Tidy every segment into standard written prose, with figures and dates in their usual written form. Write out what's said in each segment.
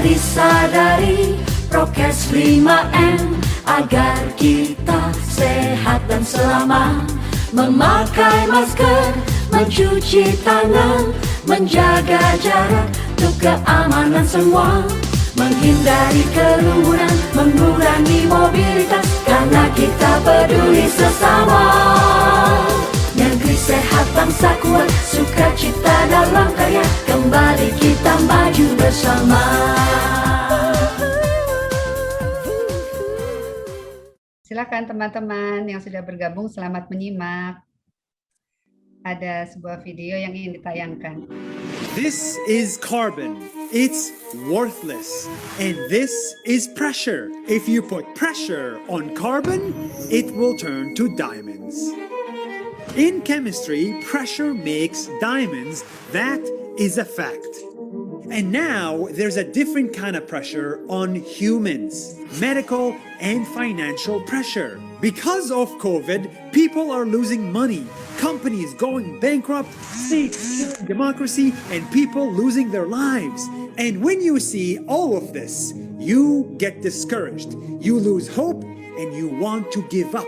disadari prokes 5M agar kita sehat dan selamat. Memakai masker, mencuci tangan, menjaga jarak untuk keamanan semua. Menghindari kerumunan, mengurangi mobilitas, karena kita peduli sesama. Negeri sehat, bangsa kuat, sukacita dalam karya, kembali kita maju bersama. Silakan teman-teman yang sudah bergabung, selamat menyimak. Ada sebuah video yang ingin ditayangkan. This is carbon. It's worthless. And this is pressure. If you put pressure on carbon, it will turn to diamonds. In chemistry, pressure makes diamonds. That is a fact. And now there's a different kind of pressure on humans, medical and financial pressure. Because of COVID, people are losing money, companies going bankrupt, states killing democracy, and people losing their lives. And when you see all of this, you get discouraged, you lose hope, and you want to give up.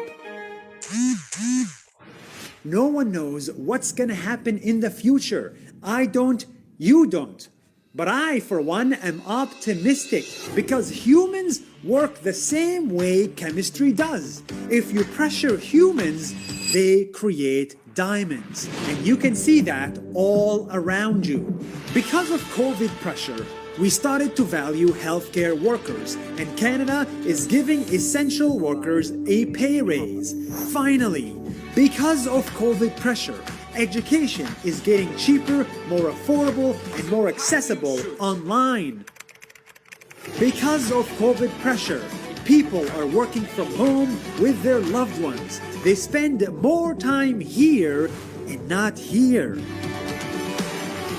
No one knows what's gonna happen in the future. I don't, you don't. But I, for one, am optimistic because humans work the same way chemistry does. If you pressure humans, they create diamonds. And you can see that all around you. Because of COVID pressure, we started to value healthcare workers, and Canada is giving essential workers a pay raise. Finally, because of COVID pressure, education is getting cheaper, more affordable, and more accessible online. Because of COVID pressure, people are working from home with their loved ones. They spend more time here and not here.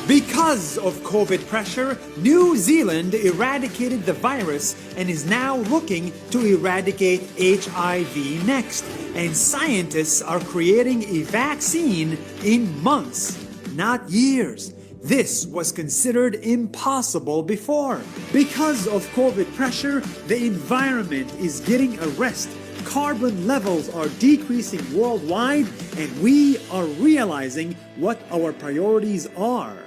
Because of COVID pressure, New Zealand eradicated the virus and is now looking to eradicate HIV next. And scientists are creating a vaccine in months, not years. This was considered impossible before. Because of COVID pressure, the environment is getting a rest. Carbon levels are decreasing worldwide, and we are realizing what our priorities are.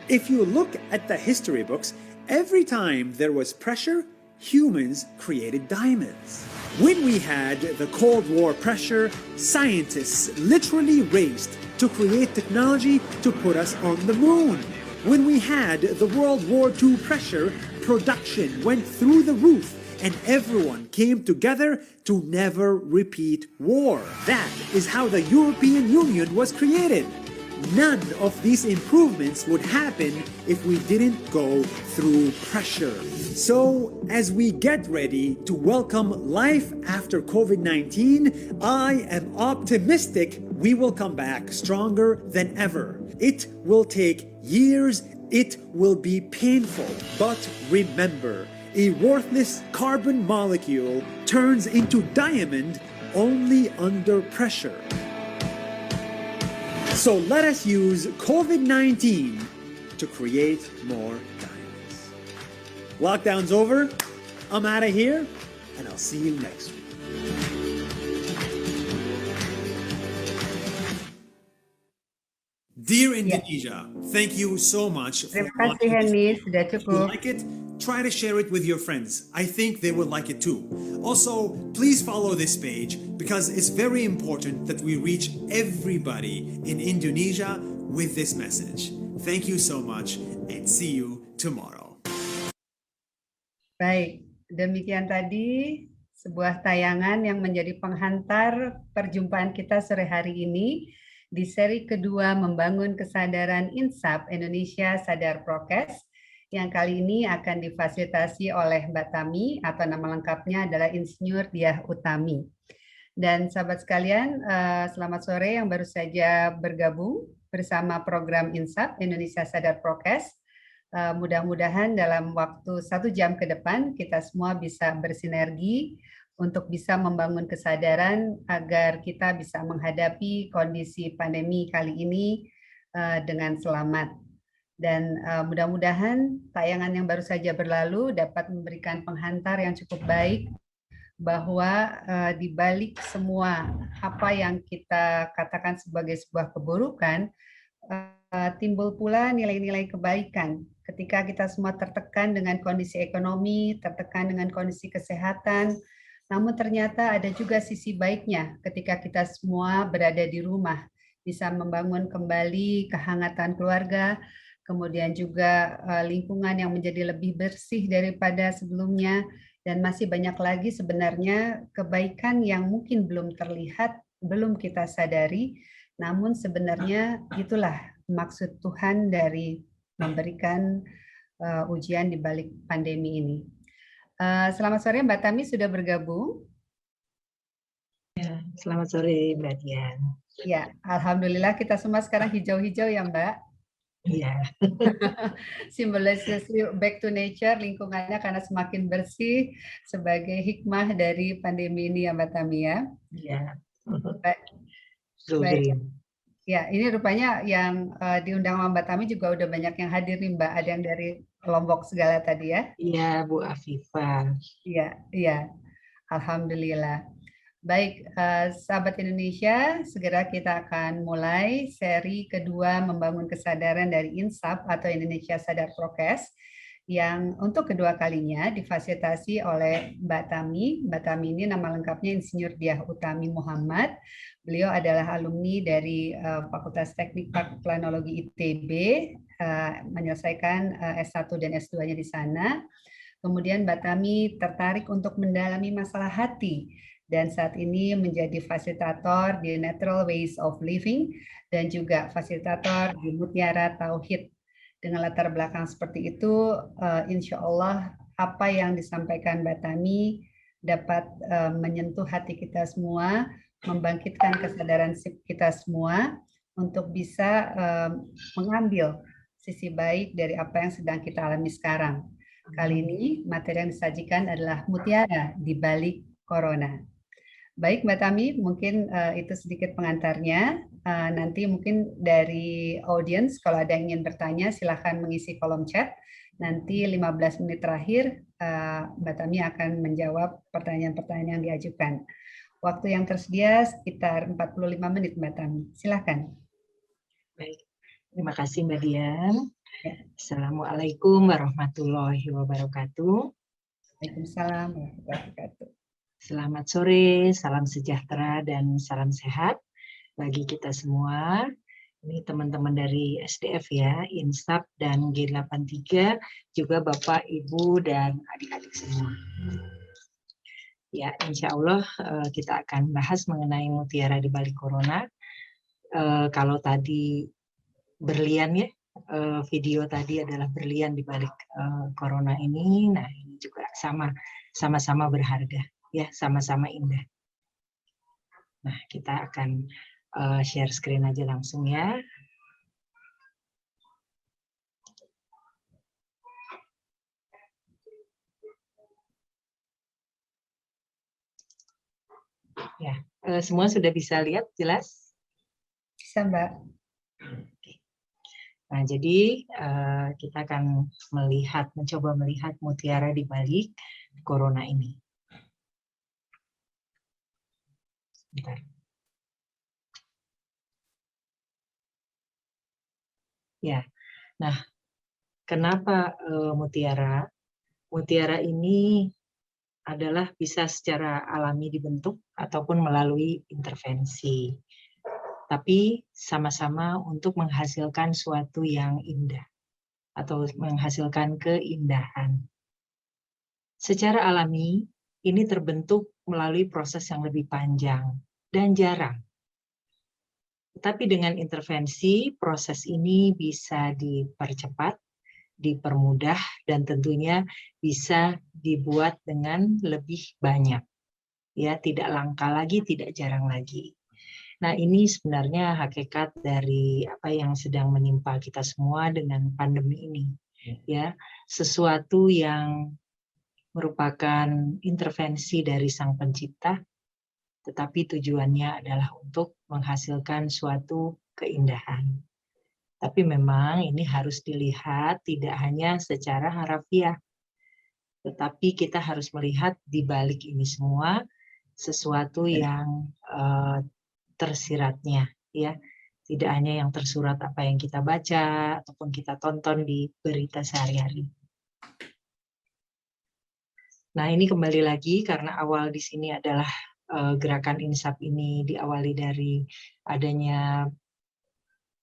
If you look at the history books, every time there was pressure, humans created diamonds. When we had the Cold War pressure, scientists literally raced to create technology to put us on the moon. When we had the World War II pressure, production went through the roof and everyone came together to never repeat war. That is how the European Union was created. None of these improvements would happen if we didn't go through pressure. So, as we get ready to welcome life after COVID-19, I am optimistic we will come back stronger than ever. It will take years, it will be painful, but remember, a worthless carbon molecule turns into diamond only under pressure. So let us use COVID-19 to create more diamonds. Lockdown's over, I'm out of here, and I'll see you next week. Dear Indonesia, thank you so much for Terima kasih watching Henny, this. sudah If you cukup. like it, try to share it with your friends. I think they would like it too. Also, please follow this page because it's very important that we reach everybody in Indonesia with this message. Thank you so much and see you tomorrow. Baik, demikian tadi sebuah tayangan yang menjadi penghantar perjumpaan kita sore hari ini di seri kedua Membangun Kesadaran INSAP Indonesia Sadar Prokes yang kali ini akan difasilitasi oleh Mbak Tami atau nama lengkapnya adalah Insinyur Diah Utami. Dan sahabat sekalian, selamat sore yang baru saja bergabung bersama program INSAP Indonesia Sadar Prokes. Mudah-mudahan dalam waktu 1 jam ke depan kita semua bisa bersinergi untuk bisa membangun kesadaran agar kita bisa menghadapi kondisi pandemi kali ini dengan selamat. Dan mudah-mudahan tayangan yang baru saja berlalu dapat memberikan penghantar yang cukup baik bahwa di balik semua apa yang kita katakan sebagai sebuah keburukan, timbul pula nilai-nilai kebaikan. Ketika kita semua tertekan dengan kondisi ekonomi, tertekan dengan kondisi kesehatan, namun ternyata ada juga sisi baiknya ketika kita semua berada di rumah, bisa membangun kembali kehangatan keluarga, kemudian juga lingkungan yang menjadi lebih bersih daripada sebelumnya, dan masih banyak lagi sebenarnya kebaikan yang mungkin belum terlihat, belum kita sadari, namun sebenarnya itulah maksud Tuhan dari memberikan ujian di balik pandemi ini. Selamat sore Mbak Tami, sudah bergabung. Ya, selamat sore Mbak Dian. Ya, alhamdulillah kita semua sekarang hijau-hijau ya Mbak. Iya. Symbolically back to nature, lingkungannya karena semakin bersih sebagai hikmah dari pandemi ini ya Mbak Tami ya. Iya. Baik. Ya, ini rupanya yang diundang sama Mbak Tami juga udah banyak yang hadir nih Mbak. Ada yang dari Lombok segala tadi ya. Iya, Bu Afifah. Iya, iya. Alhamdulillah. Baik, sahabat Indonesia, segera kita akan mulai seri kedua membangun kesadaran dari INSAP atau Indonesia Sadar Prokes yang untuk kedua kalinya difasilitasi oleh Mbak Tami. Mbak Tami ini nama lengkapnya Insinyur Diah Utami Muhammad. Beliau adalah alumni dari Fakultas Teknik Planologi ITB, menyelesaikan S1 dan S2-nya di sana. Kemudian Mbak Tami tertarik untuk mendalami masalah hati dan saat ini menjadi fasilitator di Natural Ways of Living dan juga fasilitator di Mutiara Tauhid. Dengan latar belakang seperti itu, insya Allah apa yang disampaikan Mbak Tami dapat menyentuh hati kita semua, membangkitkan kesadaran kita semua untuk bisa mengambil sisi baik dari apa yang sedang kita alami sekarang. Kali ini materi yang disajikan adalah mutiara di balik corona. Baik Mbak Tami, mungkin itu sedikit pengantarnya. Nanti mungkin dari audiens kalau ada yang ingin bertanya silahkan mengisi kolom chat. Nanti 15 menit terakhir Mbak Tami akan menjawab pertanyaan-pertanyaan yang diajukan. Waktu yang tersedia sekitar 45 menit Mbak Tami. Silahkan. Baik, terima kasih Mbak Dian. Assalamualaikum warahmatullahi wabarakatuh. Waalaikumsalam warahmatullahi wabarakatuh. Selamat sore, salam sejahtera dan salam sehat bagi kita semua. Ini teman-teman dari SDF ya, INSAP dan G83, juga Bapak, Ibu, dan adik-adik semua. Ya, insya Allah kita akan bahas mengenai mutiara di balik corona. Kalau tadi berlian ya, video tadi adalah berlian di balik corona ini. Nah, ini juga sama-sama berharga, ya, sama-sama indah. Nah, kita akan share screen aja langsung ya. Ya, semua sudah bisa lihat jelas? Bisa Mbak. Nah, jadi kita akan mencoba melihat mutiara di balik corona ini. Bentar. Ya, nah, kenapa mutiara? Mutiara ini adalah bisa secara alami dibentuk ataupun melalui intervensi. Tapi sama-sama untuk menghasilkan suatu yang indah atau menghasilkan keindahan. Secara alami, ini terbentuk melalui proses yang lebih panjang dan jarang. Tetapi dengan intervensi, proses ini bisa dipercepat, dipermudah, dan tentunya bisa dibuat dengan lebih banyak. Ya, tidak langka lagi, tidak jarang lagi. Nah, ini sebenarnya hakikat dari apa yang sedang menimpa kita semua dengan pandemi ini. Ya, sesuatu yang merupakan intervensi dari Sang Pencipta, tetapi tujuannya adalah untuk menghasilkan suatu keindahan. Tapi memang ini harus dilihat tidak hanya secara harafiah, tetapi kita harus melihat di balik ini semua sesuatu yang tersiratnya, ya. Tidak hanya yang tersurat apa yang kita baca ataupun kita tonton di berita sehari-hari. Nah, ini kembali lagi karena awal di sini adalah gerakan insaf ini diawali dari adanya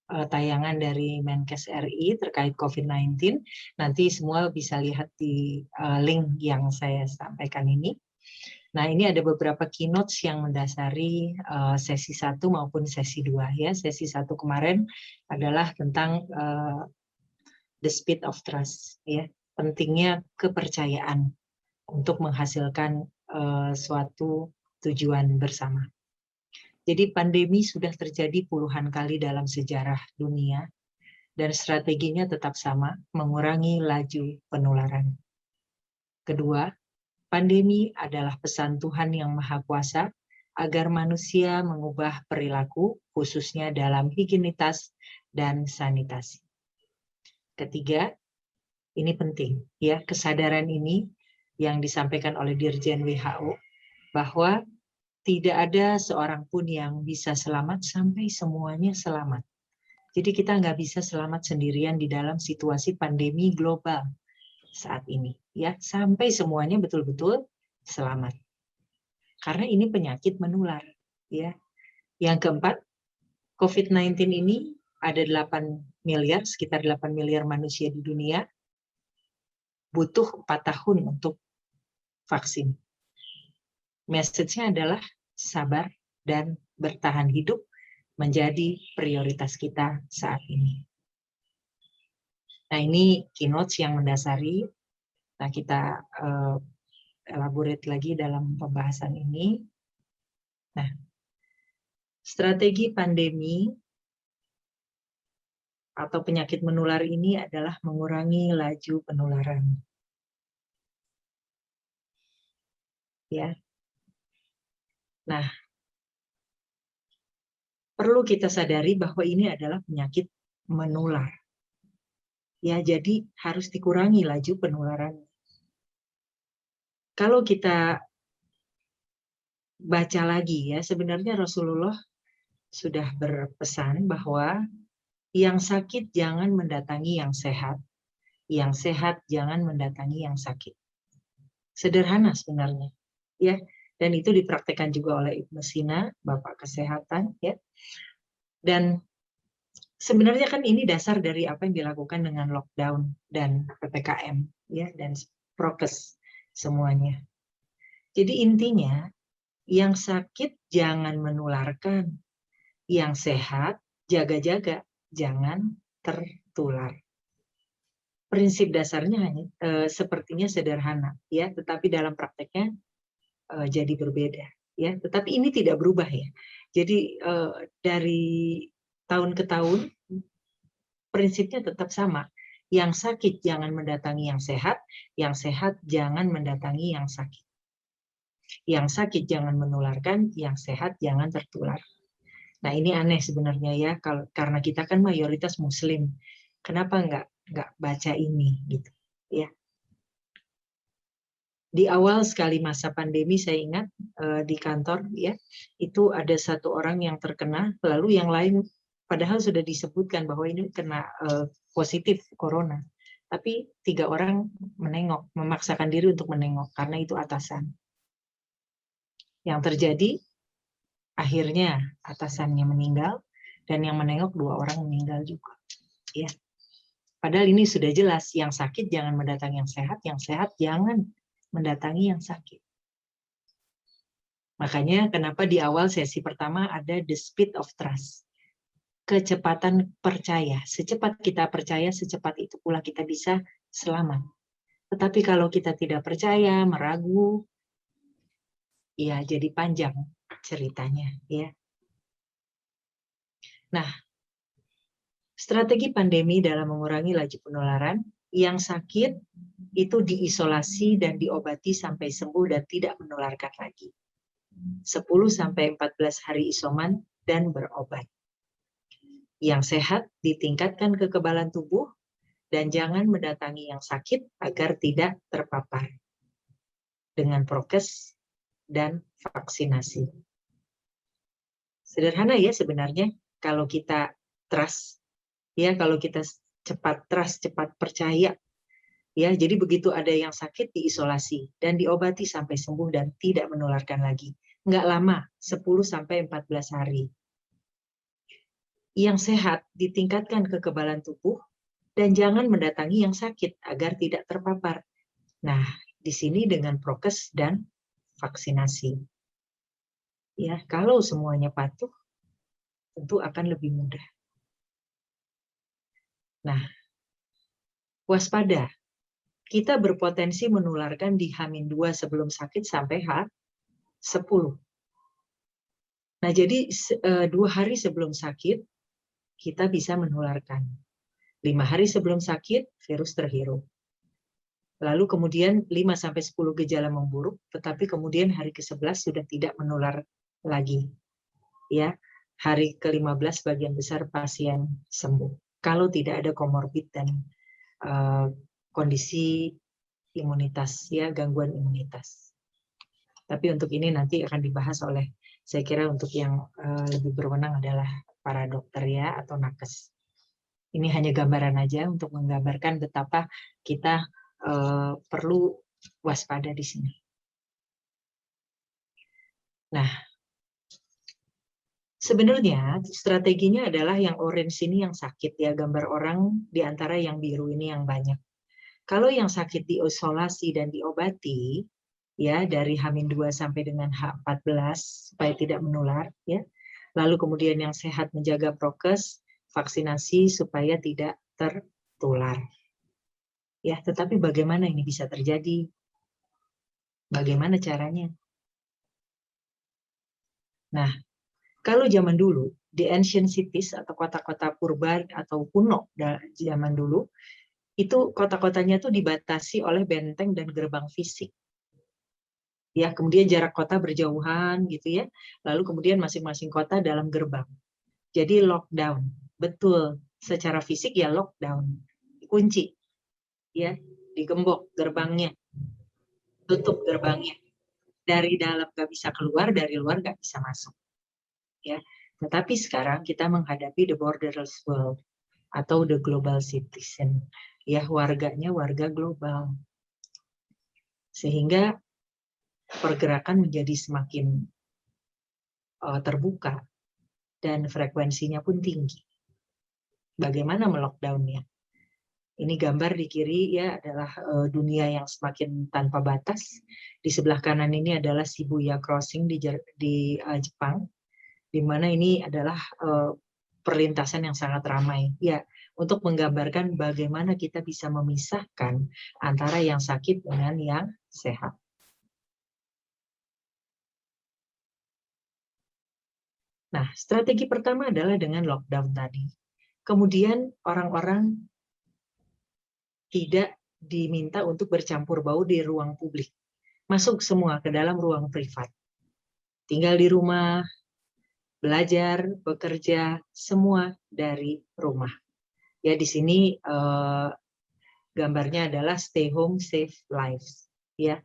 tayangan dari Menkes RI terkait COVID-19. Nanti semua bisa lihat di link yang saya sampaikan ini. Nah, ini ada beberapa keynotes yang mendasari sesi 1 maupun sesi 2 ya. Sesi 1 kemarin adalah tentang the speed of trust ya, pentingnya kepercayaan untuk menghasilkan suatu tujuan bersama. Jadi pandemi sudah terjadi puluhan kali dalam sejarah dunia dan strateginya tetap sama, mengurangi laju penularan. Kedua, pandemi adalah pesan Tuhan yang Maha Kuasa agar manusia mengubah perilaku, khususnya dalam higienitas dan sanitasi. Ketiga, ini penting, ya, kesadaran ini yang disampaikan oleh Dirjen WHO bahwa tidak ada seorang pun yang bisa selamat sampai semuanya selamat. Jadi kita nggak bisa selamat sendirian di dalam situasi pandemi global saat ini, ya, sampai semuanya betul-betul selamat. Karena ini penyakit menular, ya. Yang keempat, COVID-19 ini ada 8 miliar, sekitar 8 miliar manusia di dunia, butuh 4 tahun untuk vaksin. Message-nya adalah sabar dan bertahan hidup menjadi prioritas kita saat ini. Nah, ini keynotes yang mendasari. Nah, kita elaborate lagi dalam pembahasan ini. Nah, strategi pandemi atau penyakit menular ini adalah mengurangi laju penularan. Ya. Nah, perlu kita sadari bahwa ini adalah penyakit menular. Ya, jadi harus dikurangi laju penularan. Kalau kita baca lagi ya, sebenarnya Rasulullah sudah berpesan bahwa yang sakit jangan mendatangi yang sehat jangan mendatangi yang sakit. Sederhana sebenarnya, ya. Dan itu dipraktekkan juga oleh Ibnu Sina, Bapak Kesehatan, ya. Dan sebenarnya kan ini dasar dari apa yang dilakukan dengan lockdown dan PPKM, ya, dan prokes semuanya. Jadi intinya, yang sakit jangan menularkan, yang sehat jaga-jaga jangan tertular. Prinsip dasarnya hanya sepertinya sederhana, ya, tetapi dalam prakteknya jadi berbeda, ya. Tetapi ini tidak berubah, ya. Jadi dari tahun ke tahun prinsipnya tetap sama. Yang sakit jangan mendatangi yang sehat jangan mendatangi yang sakit. Yang sakit jangan menularkan, yang sehat jangan tertular. Nah, ini aneh sebenarnya, ya, karena kita kan mayoritas Muslim. Kenapa nggak baca ini, gitu, ya? Di awal sekali masa pandemi saya ingat di kantor, ya, itu ada satu orang yang terkena, lalu yang lain padahal sudah disebutkan bahwa ini kena positif corona, tapi 3 orang menengok, memaksakan diri untuk menengok karena itu atasan. Yang terjadi akhirnya atasannya meninggal dan yang menengok 2 orang meninggal juga, ya. Padahal ini sudah jelas, yang sakit jangan mendatangi yang sehat jangan mendatangi yang sakit. Makanya kenapa di awal sesi pertama ada the speed of trust. Kecepatan percaya. Secepat kita percaya, secepat itu pula kita bisa selamat. Tetapi kalau kita tidak percaya, meragu, ya jadi panjang ceritanya, ya. Nah, strategi pandemi dalam mengurangi laju penularan, yang sakit itu diisolasi dan diobati sampai sembuh dan tidak menularkan lagi. 10 sampai 14 hari isoman dan berobat. Yang sehat ditingkatkan kekebalan tubuh dan jangan mendatangi yang sakit agar tidak terpapar dengan prokes dan vaksinasi. Sederhana ya sebenarnya kalau kita trust, ya kalau kita cepat trust, cepat percaya, ya jadi begitu ada yang sakit diisolasi dan diobati sampai sembuh dan tidak menularkan lagi. Nggak lama, 10-14 hari. Yang sehat ditingkatkan kekebalan tubuh dan jangan mendatangi yang sakit agar tidak terpapar. Nah, di sini dengan prokes dan vaksinasi. Ya, kalau semuanya patuh, tentu akan lebih mudah. Nah, waspada. Kita berpotensi menularkan di H-2 sebelum sakit sampai H10. Nah, jadi 2 hari sebelum sakit, kita bisa menularkan. 5 hari sebelum sakit, virus terhirup. Lalu kemudian 5-10 gejala memburuk, tetapi kemudian hari ke-11 sudah tidak menular lagi. Ya, hari ke-15 bagian besar pasien sembuh. Kalau tidak ada komorbid dan kondisi imunitas, ya gangguan imunitas. Tapi untuk ini nanti akan dibahas oleh, saya kira untuk yang lebih berwenang adalah para dokter ya atau nakes. Ini hanya gambaran aja untuk menggambarkan betapa kita perlu waspada di sini. Nah, sebenarnya strateginya adalah yang orange ini yang sakit ya, gambar orang di antara yang biru ini yang banyak. Kalau yang sakit diisolasi dan diobati, ya dari H-2 sampai dengan H14 supaya tidak menular, ya. Lalu kemudian yang sehat menjaga prokes, vaksinasi supaya tidak tertular. Ya, tetapi bagaimana ini bisa terjadi? Bagaimana caranya? Nah, kalau zaman dulu di ancient cities atau kota-kota purba atau kuno zaman dulu, itu kota-kotanya tuh dibatasi oleh benteng dan gerbang fisik. Ya, kemudian jarak kota berjauhan gitu ya. Lalu kemudian masing-masing kota dalam gerbang. Jadi lockdown. Betul, secara fisik ya lockdown. Kunci. Ya, digembok gerbangnya. Tutup gerbangnya. Dari dalam nggak bisa keluar, dari luar nggak bisa masuk. Ya. Tetapi sekarang kita menghadapi the borderless world atau the global citizen. Ya, warganya warga global. Sehingga pergerakan menjadi semakin terbuka dan frekuensinya pun tinggi. Bagaimana melockdownnya? Ini gambar di kiri ya adalah dunia yang semakin tanpa batas. Di sebelah kanan ini adalah Shibuya Crossing di Jepang, di mana ini adalah perlintasan yang sangat ramai. Ya, untuk menggambarkan bagaimana kita bisa memisahkan antara yang sakit dengan yang sehat. Nah, strategi pertama adalah dengan lockdown tadi. Kemudian orang-orang tidak diminta untuk bercampur bau di ruang publik. Masuk semua ke dalam ruang privat. Tinggal di rumah, belajar, bekerja, semua dari rumah. Ya, di sini gambarnya adalah stay home, save lives. Ya.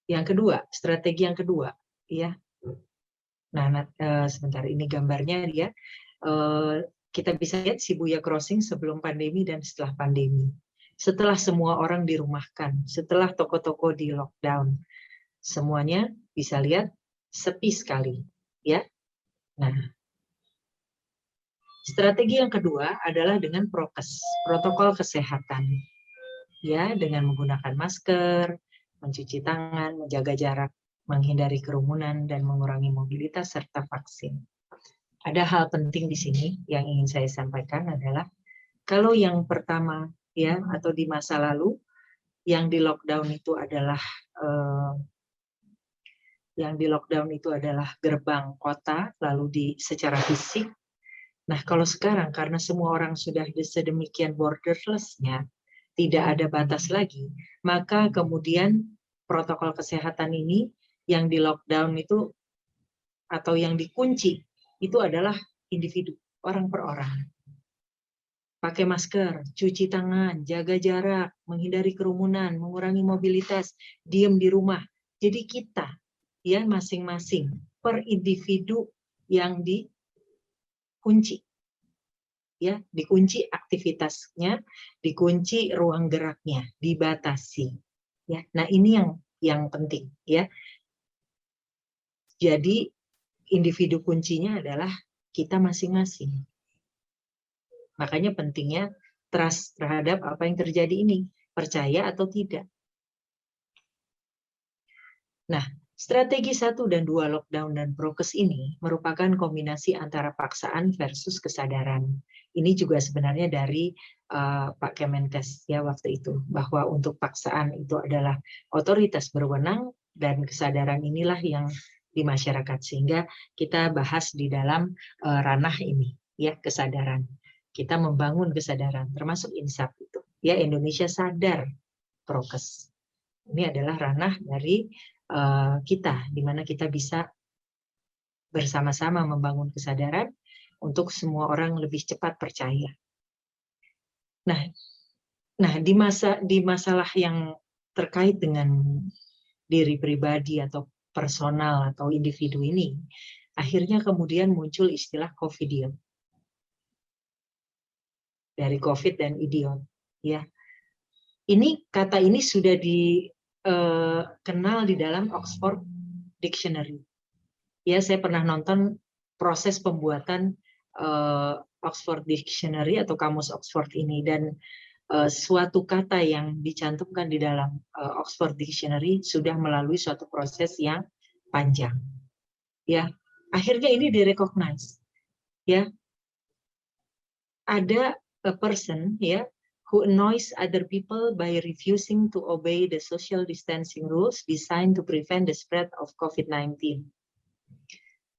Yang kedua, strategi yang kedua, ya. Nah, sebentar ini gambarnya ya. Kita bisa lihat Shibuya Crossing sebelum pandemi dan setelah pandemi. Setelah semua orang dirumahkan, setelah toko-toko di lockdown, semuanya bisa lihat sepi sekali, ya. Nah, strategi yang kedua adalah dengan prokes, protokol kesehatan, ya, dengan menggunakan masker, mencuci tangan, menjaga jarak, menghindari kerumunan dan mengurangi mobilitas serta vaksin. Ada hal penting di sini yang ingin saya sampaikan adalah kalau yang pertama ya atau di masa lalu yang di lockdown itu adalah gerbang kota lalu secara fisik. Nah, kalau sekarang karena semua orang sudah sedemikian borderless-nya, tidak ada batas lagi, maka kemudian protokol kesehatan ini yang di lockdown itu atau yang dikunci itu adalah individu, orang per orang. Pakai masker, cuci tangan, jaga jarak, menghindari kerumunan, mengurangi mobilitas, diam di rumah. Jadi kita ya masing-masing per individu yang dikunci. Ya, dikunci aktivitasnya, dikunci ruang geraknya, dibatasi. Ya, nah ini yang penting ya. Jadi individu kuncinya adalah kita masing-masing. Makanya pentingnya trust terhadap apa yang terjadi ini, percaya atau tidak. Nah, strategi 1 dan 2 lockdown dan prokes ini merupakan kombinasi antara paksaan versus kesadaran. Ini juga sebenarnya dari Pak Kemenkes ya waktu itu, bahwa untuk paksaan itu adalah otoritas berwenang dan kesadaran inilah yang di masyarakat, sehingga kita bahas di dalam ranah ini ya, kesadaran. Kita membangun kesadaran, termasuk INSAP itu. Ya, Indonesia Sadar Prokes. Ini adalah ranah dari kita, di mana kita bisa bersama-sama membangun kesadaran untuk semua orang lebih cepat percaya. Nah, di masalah yang terkait dengan diri pribadi atau personal atau individu ini, akhirnya kemudian muncul istilah COVIDiot. Dari COVID dan idiot, ya. Kata ini sudah dikenal di dalam Oxford Dictionary. Ya, saya pernah nonton proses pembuatan Oxford Dictionary atau kamus Oxford ini, dan suatu kata yang dicantumkan di dalam Oxford Dictionary sudah melalui suatu proses yang panjang. Ya, akhirnya ini direcognize. Ya, ada a person ya who annoys other people by refusing to obey the social distancing rules designed to prevent the spread of COVID-19.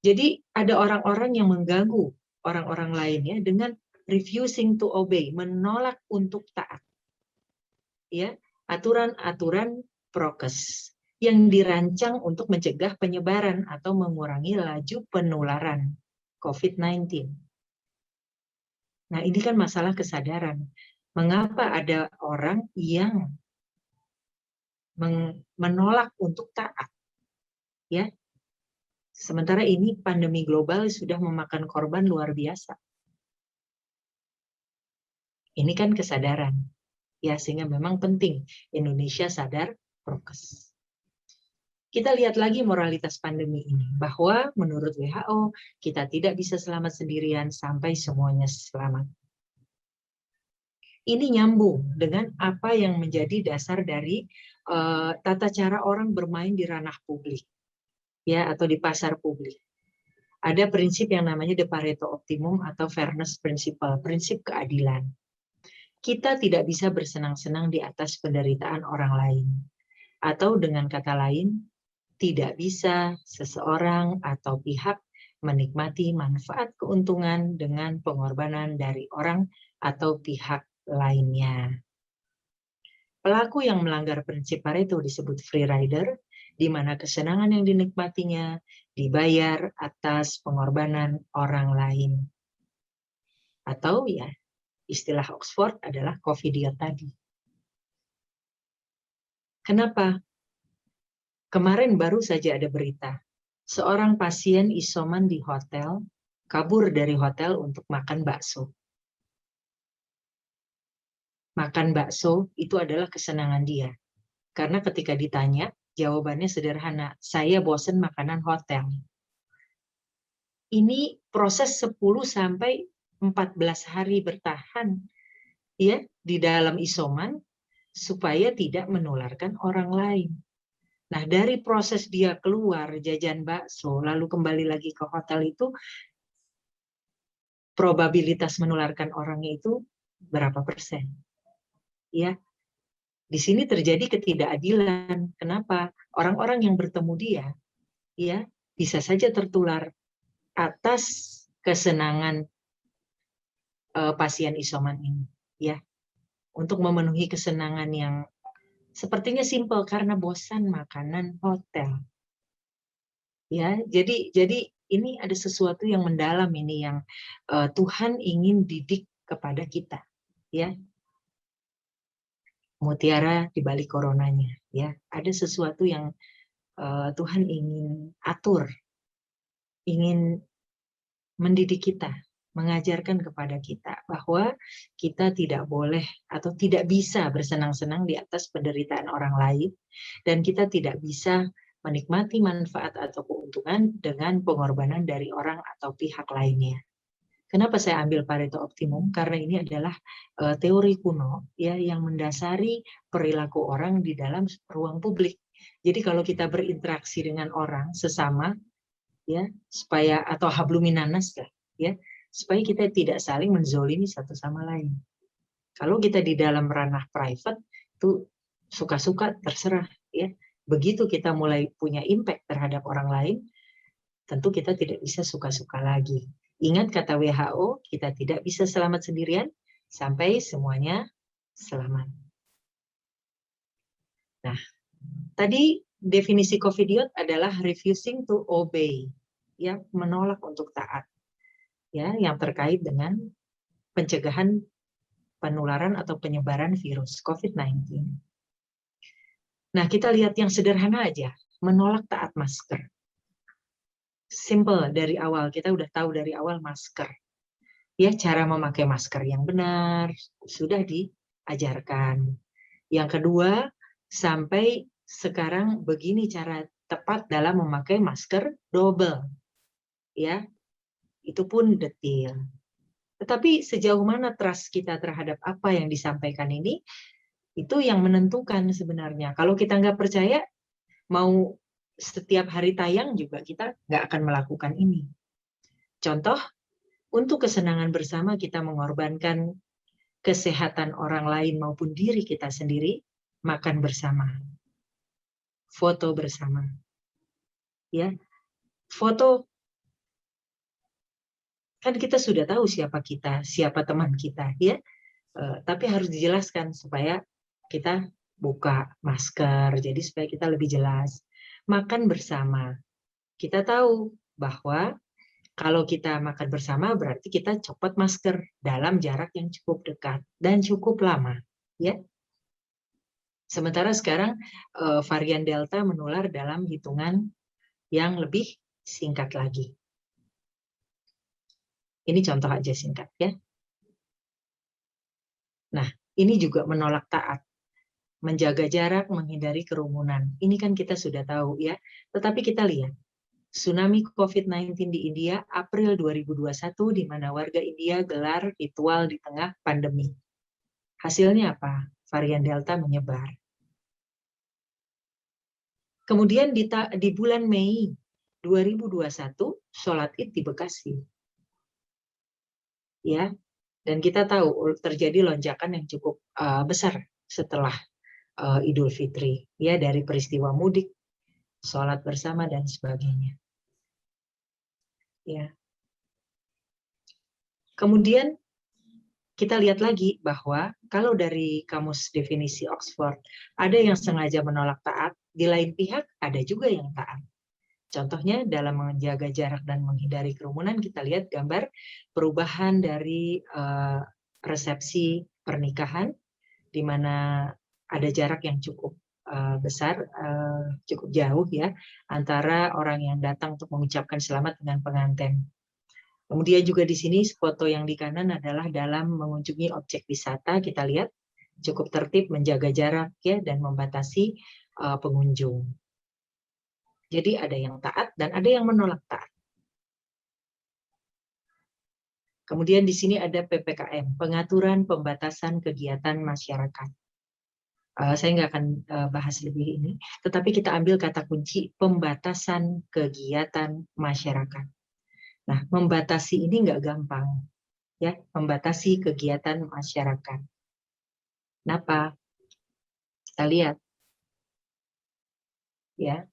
Jadi ada orang-orang yang mengganggu orang-orang lainnya dengan refusing to obey, menolak untuk taat. Ya, aturan-aturan prokes yang dirancang untuk mencegah penyebaran atau mengurangi laju penularan COVID-19. Nah, ini kan masalah kesadaran. Mengapa ada orang yang menolak untuk taat? Ya. Sementara ini pandemi global sudah memakan korban luar biasa. Ini kan kesadaran. Ya, sehingga memang penting Indonesia sadar prokes. Kita lihat lagi moralitas pandemi ini, bahwa menurut WHO kita tidak bisa selamat sendirian sampai semuanya selamat. Ini nyambung dengan apa yang menjadi dasar dari tata cara orang bermain di ranah publik, ya, atau di pasar publik. Ada prinsip yang namanya the Pareto Optimum atau fairness principle, prinsip keadilan. Kita tidak bisa bersenang-senang di atas penderitaan orang lain, atau dengan kata lain, tidak bisa seseorang atau pihak menikmati manfaat keuntungan dengan pengorbanan dari orang atau pihak lainnya. Pelaku yang melanggar prinsip Pareto disebut free rider, di mana kesenangan yang dinikmatinya dibayar atas pengorbanan orang lain. Atau ya, istilah Oxford adalah COVIDiot tadi. Kenapa? Kemarin baru saja ada berita, seorang pasien isoman di hotel, kabur dari hotel untuk makan bakso. Makan bakso itu adalah kesenangan dia. Karena ketika ditanya, jawabannya sederhana, saya bosan makanan hotel. Ini proses 10-14 hari bertahan ya di dalam isoman supaya tidak menularkan orang lain. Nah, dari proses dia keluar jajan bakso lalu kembali lagi ke hotel itu, probabilitas menularkan orangnya itu berapa persen? Ya, di sini terjadi ketidakadilan. Kenapa? Orang-orang yang bertemu dia, ya, bisa saja tertular atas kesenangan pasien isoman ini, ya, untuk memenuhi kesenangan yang sepertinya simpel karena bosan makanan hotel. Ya, jadi ini ada sesuatu yang mendalam ini yang Tuhan ingin didik kepada kita, ya. Mutiara di balik coronanya, ya. Ada sesuatu yang Tuhan ingin atur, ingin mendidik kita, mengajarkan kepada kita bahwa kita tidak boleh atau tidak bisa bersenang-senang di atas penderitaan orang lain, dan kita tidak bisa menikmati manfaat atau keuntungan dengan pengorbanan dari orang atau pihak lainnya. Kenapa saya ambil Pareto Optimum? Karena ini adalah teori kuno ya yang mendasari perilaku orang di dalam ruang publik. Jadi kalau kita berinteraksi dengan orang sesama ya, supaya atau habluminanas ya, supaya kita tidak saling menzolimi satu sama lain. Kalau kita di dalam ranah private itu suka-suka terserah ya. Begitu kita mulai punya impact terhadap orang lain, tentu kita tidak bisa suka-suka lagi. Ingat kata WHO, kita tidak bisa selamat sendirian sampai semuanya selamat. Nah, tadi definisi COVIDiot adalah refusing to obey, ya, menolak untuk taat, ya, yang terkait dengan pencegahan penularan atau penyebaran virus COVID-19. Nah, kita lihat yang sederhana aja, menolak taat masker. Simple dari awal, kita udah tahu dari awal masker. Ya, cara memakai masker yang benar sudah diajarkan. Yang kedua, sampai sekarang begini cara tepat dalam memakai masker double. Ya, itu pun detail. Tetapi sejauh mana trust kita terhadap apa yang disampaikan ini, itu yang menentukan sebenarnya. Kalau kita nggak percaya, mau setiap hari tayang juga kita nggak akan melakukan ini. Contoh, untuk kesenangan bersama kita mengorbankan kesehatan orang lain maupun diri kita sendiri, makan bersama, foto bersama, ya, foto kan kita sudah tahu siapa kita, siapa teman kita, ya, tapi harus dijelaskan supaya kita buka masker, jadi supaya kita lebih jelas. Makan bersama, kita tahu bahwa kalau kita makan bersama berarti kita copot masker dalam jarak yang cukup dekat dan cukup lama, ya. Sementara sekarang varian Delta menular dalam hitungan yang lebih singkat lagi. Ini contoh aja singkat ya. Nah, ini juga menolak taat, menjaga jarak, menghindari kerumunan. Ini kan kita sudah tahu ya. Tetapi kita lihat tsunami COVID-19 di India April 2021 di mana warga India gelar ritual di tengah pandemi. Hasilnya apa? Varian Delta menyebar. Kemudian di bulan Mei 2021 sholat Id di Bekasi. Ya, dan kita tahu terjadi lonjakan yang cukup besar setelah Idul Fitri, ya, dari peristiwa mudik, sholat bersama dan sebagainya. Ya. Kemudian kita lihat lagi bahwa kalau dari kamus definisi Oxford ada yang sengaja menolak taat, di lain pihak ada juga yang taat. Contohnya dalam menjaga jarak dan menghindari kerumunan, kita lihat gambar perubahan dari resepsi pernikahan, di mana ada jarak yang cukup besar, cukup jauh ya, antara orang yang datang untuk mengucapkan selamat dengan pengantin. Kemudian juga di sini foto yang di kanan adalah dalam mengunjungi objek wisata, kita lihat cukup tertib, menjaga jarak ya, dan membatasi pengunjung. Jadi ada yang taat dan ada yang menolak taat. Kemudian di sini ada PPKM, pengaturan pembatasan kegiatan masyarakat. Saya nggak akan bahas lebih ini, tetapi kita ambil kata kunci pembatasan kegiatan masyarakat. Nah, membatasi ini nggak gampang, ya, membatasi kegiatan masyarakat. Kenapa? Kita lihat, ya.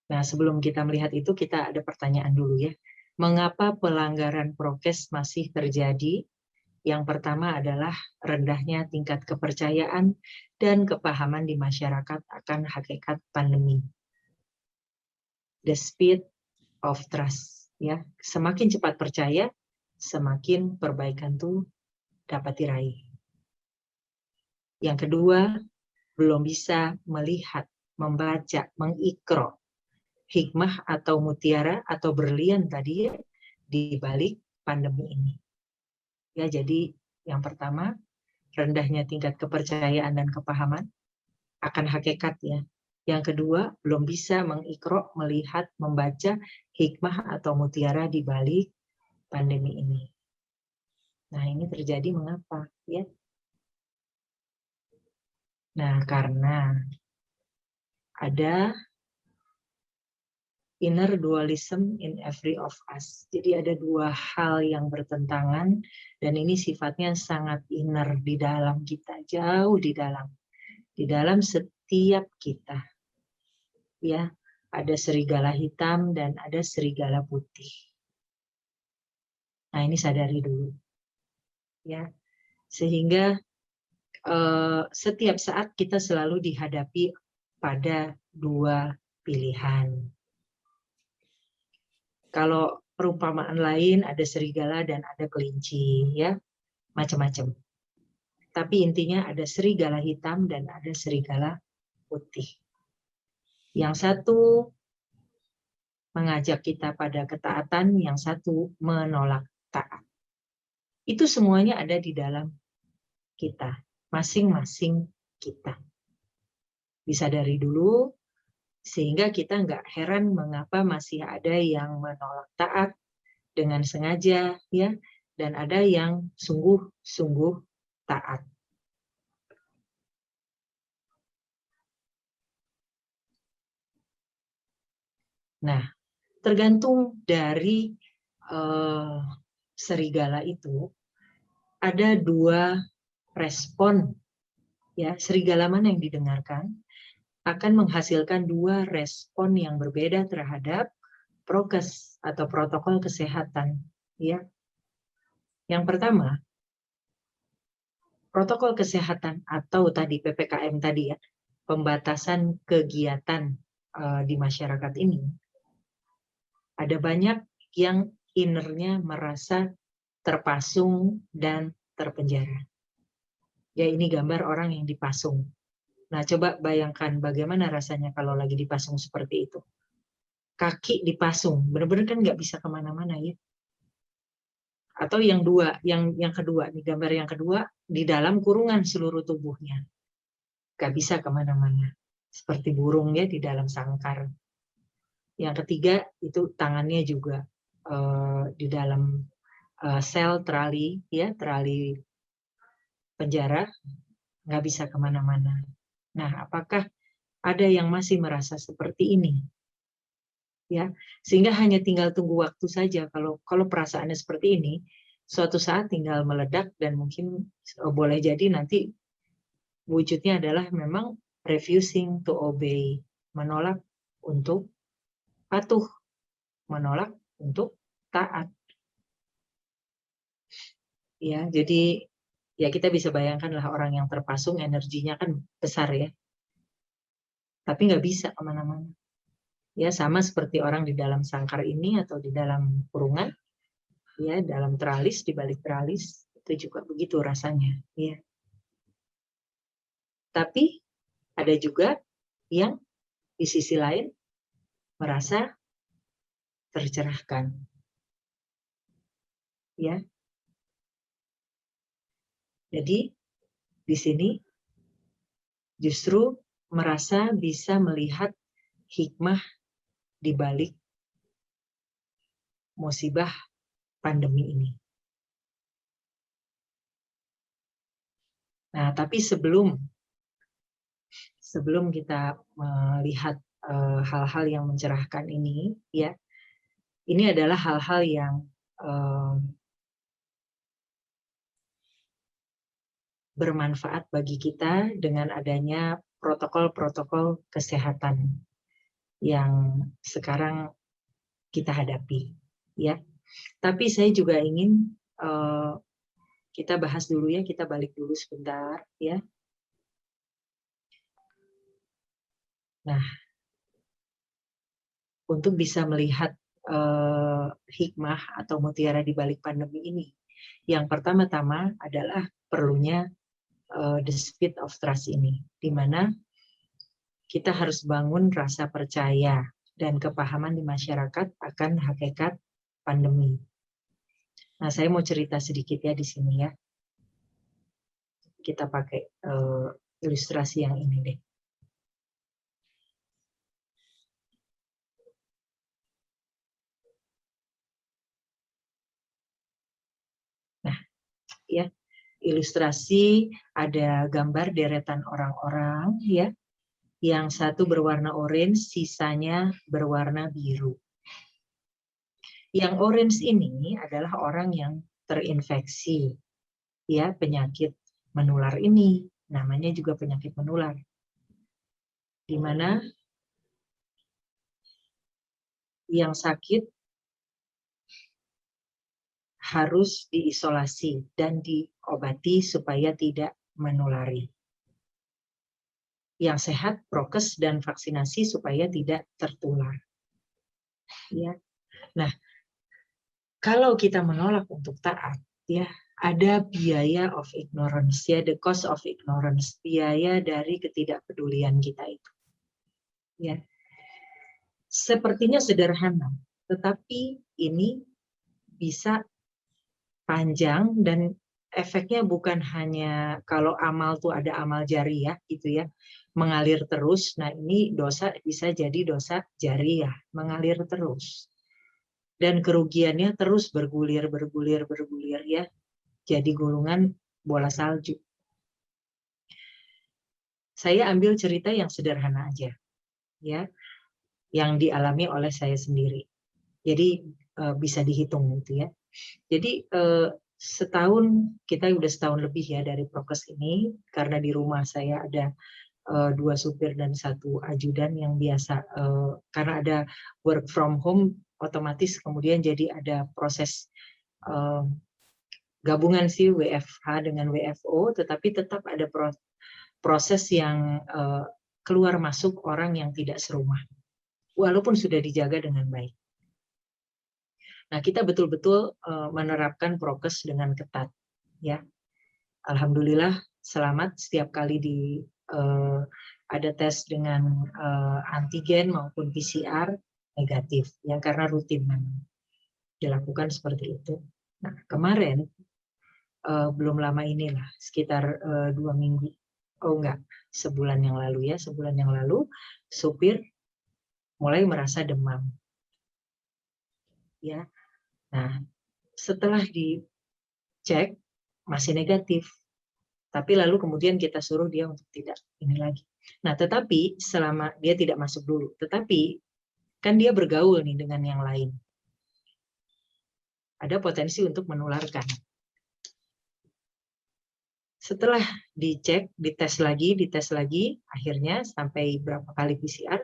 Nah, sebelum kita melihat itu, kita ada pertanyaan dulu ya. Mengapa pelanggaran prokes masih terjadi? Yang pertama adalah rendahnya tingkat kepercayaan dan kepahaman di masyarakat akan hakikat pandemi. the speed of trust. Ya, semakin cepat percaya, semakin perbaikan itu dapat diraih. Yang kedua, belum bisa melihat, membaca, mengikro hikmah atau mutiara atau berlian tadi ya, di balik pandemi ini. Ya, jadi yang pertama, rendahnya tingkat kepercayaan dan kepahaman akan hakikat ya. Yang kedua, belum bisa mengikro, melihat, membaca hikmah atau mutiara di balik pandemi ini. Nah, ini terjadi mengapa ya? Nah, karena ada inner dualism in every of us. Jadi ada dua hal yang bertentangan dan ini sifatnya sangat inner di dalam kita, jauh di dalam setiap kita. Ya, ada serigala hitam dan ada serigala putih. Nah, ini sadari dulu. Ya. Sehingga setiap saat kita selalu dihadapi pada dua pilihan. Kalau perumpamaan lain ada serigala dan ada kelinci, ya, macam-macam. Tapi intinya ada serigala hitam dan ada serigala putih. Yang satu mengajak kita pada ketaatan, yang satu menolak taat. Itu semuanya ada di dalam kita, masing-masing kita. Disadari dulu, sehingga kita nggak heran mengapa masih ada yang menolak taat dengan sengaja, ya, dan ada yang sungguh-sungguh taat. Nah, tergantung dari serigala itu, ada dua respon, ya, serigala mana yang didengarkan akan menghasilkan dua respon yang berbeda terhadap prokes atau protokol kesehatan, ya. Yang pertama, protokol kesehatan atau tadi PPKM tadi ya, pembatasan kegiatan di masyarakat ini. Ada banyak yang innernya merasa terpasung dan terpenjara. Ya, ini gambar orang yang dipasung. Nah, coba bayangkan bagaimana rasanya kalau lagi dipasung seperti itu. Kaki dipasung, benar-benar kan nggak bisa kemana-mana ya. Atau yang kedua, di gambar yang kedua, di dalam kurungan seluruh tubuhnya. Nggak bisa kemana-mana. Seperti burung ya di dalam sangkar. Yang ketiga, itu tangannya juga di dalam sel trali, ya, trali penjara, nggak bisa kemana-mana. Nah, apakah ada yang masih merasa seperti ini? Ya, sehingga hanya tinggal tunggu waktu saja. Kalau perasaannya seperti ini, suatu saat tinggal meledak dan mungkin boleh jadi nanti wujudnya adalah memang refusing to obey, menolak untuk patuh, menolak untuk taat. Ya, jadi ya kita bisa bayangkanlah orang yang terpasung energinya kan besar ya. Tapi nggak bisa kemana-mana. Ya, sama seperti orang di dalam sangkar ini atau di dalam kurungan, ya, dalam teralis, di balik teralis, itu juga begitu rasanya. Ya. Tapi ada juga yang di sisi lain merasa tercerahkan. Ya. Jadi di sini justru merasa bisa melihat hikmah di balik musibah pandemi ini. Nah, tapi sebelum kita melihat hal-hal yang mencerahkan ini, ya, ini adalah hal-hal yang bermanfaat bagi kita dengan adanya protokol-protokol kesehatan yang sekarang kita hadapi, ya. Tapi saya juga ingin kita bahas dulu ya, kita balik dulu sebentar, ya. Nah, untuk bisa melihat hikmah atau mutiara di balik pandemi ini. Yang pertama-tama adalah perlunya the speed of trust ini, di mana kita harus bangun rasa percaya dan kepahaman di masyarakat akan hakikat pandemi. Nah, saya mau cerita sedikit ya di sini ya. Kita pakai ilustrasi yang ini deh. Nah, ya, ilustrasi ada gambar deretan orang-orang ya. Yang satu berwarna orange, sisanya berwarna biru. Yang orange ini adalah orang yang terinfeksi ya penyakit menular ini, namanya juga penyakit menular. Di mana yang sakit harus diisolasi dan diobati supaya tidak menulari. Yang sehat prokes dan vaksinasi supaya tidak tertular. Ya. Nah, kalau kita menolak untuk taat, ya ada biaya of ignorance, ya the cost of ignorance, biaya dari ketidakpedulian kita itu. Ya, sepertinya sederhana, tetapi ini bisa panjang dan efeknya bukan hanya kalau amal tuh ada amal jariyah gitu ya, mengalir terus. Nah ini dosa bisa jadi dosa jariyah, mengalir terus. Dan kerugiannya terus bergulir ya, jadi gulungan bola salju. Saya ambil cerita yang sederhana aja, ya, yang dialami oleh saya sendiri. Jadi bisa dihitung gitu ya. Jadi setahun, kita udah setahun lebih ya dari prokes ini, karena di rumah saya ada 2 supir dan 1 ajudan yang biasa, karena ada work from home, otomatis kemudian jadi ada proses gabungan sih WFH dengan WFO, tetapi tetap ada proses yang keluar masuk orang yang tidak serumah, walaupun sudah dijaga dengan baik. Nah, kita betul-betul menerapkan prokes dengan ketat, ya. Alhamdulillah selamat setiap kali ada tes dengan antigen maupun PCR negatif, ya karena rutin dilakukan seperti itu. Nah, kemarin belum lama inilah, sekitar 2 minggu, sebulan yang lalu ya, supir mulai merasa demam. Ya, nah setelah dicek masih negatif, tapi lalu kemudian kita suruh dia untuk tidak ini lagi. Nah, tetapi selama dia tidak masuk dulu, tetapi kan dia bergaul nih dengan yang lain, ada potensi untuk menularkan. Setelah dicek, dites lagi, akhirnya sampai berapa kali PCR,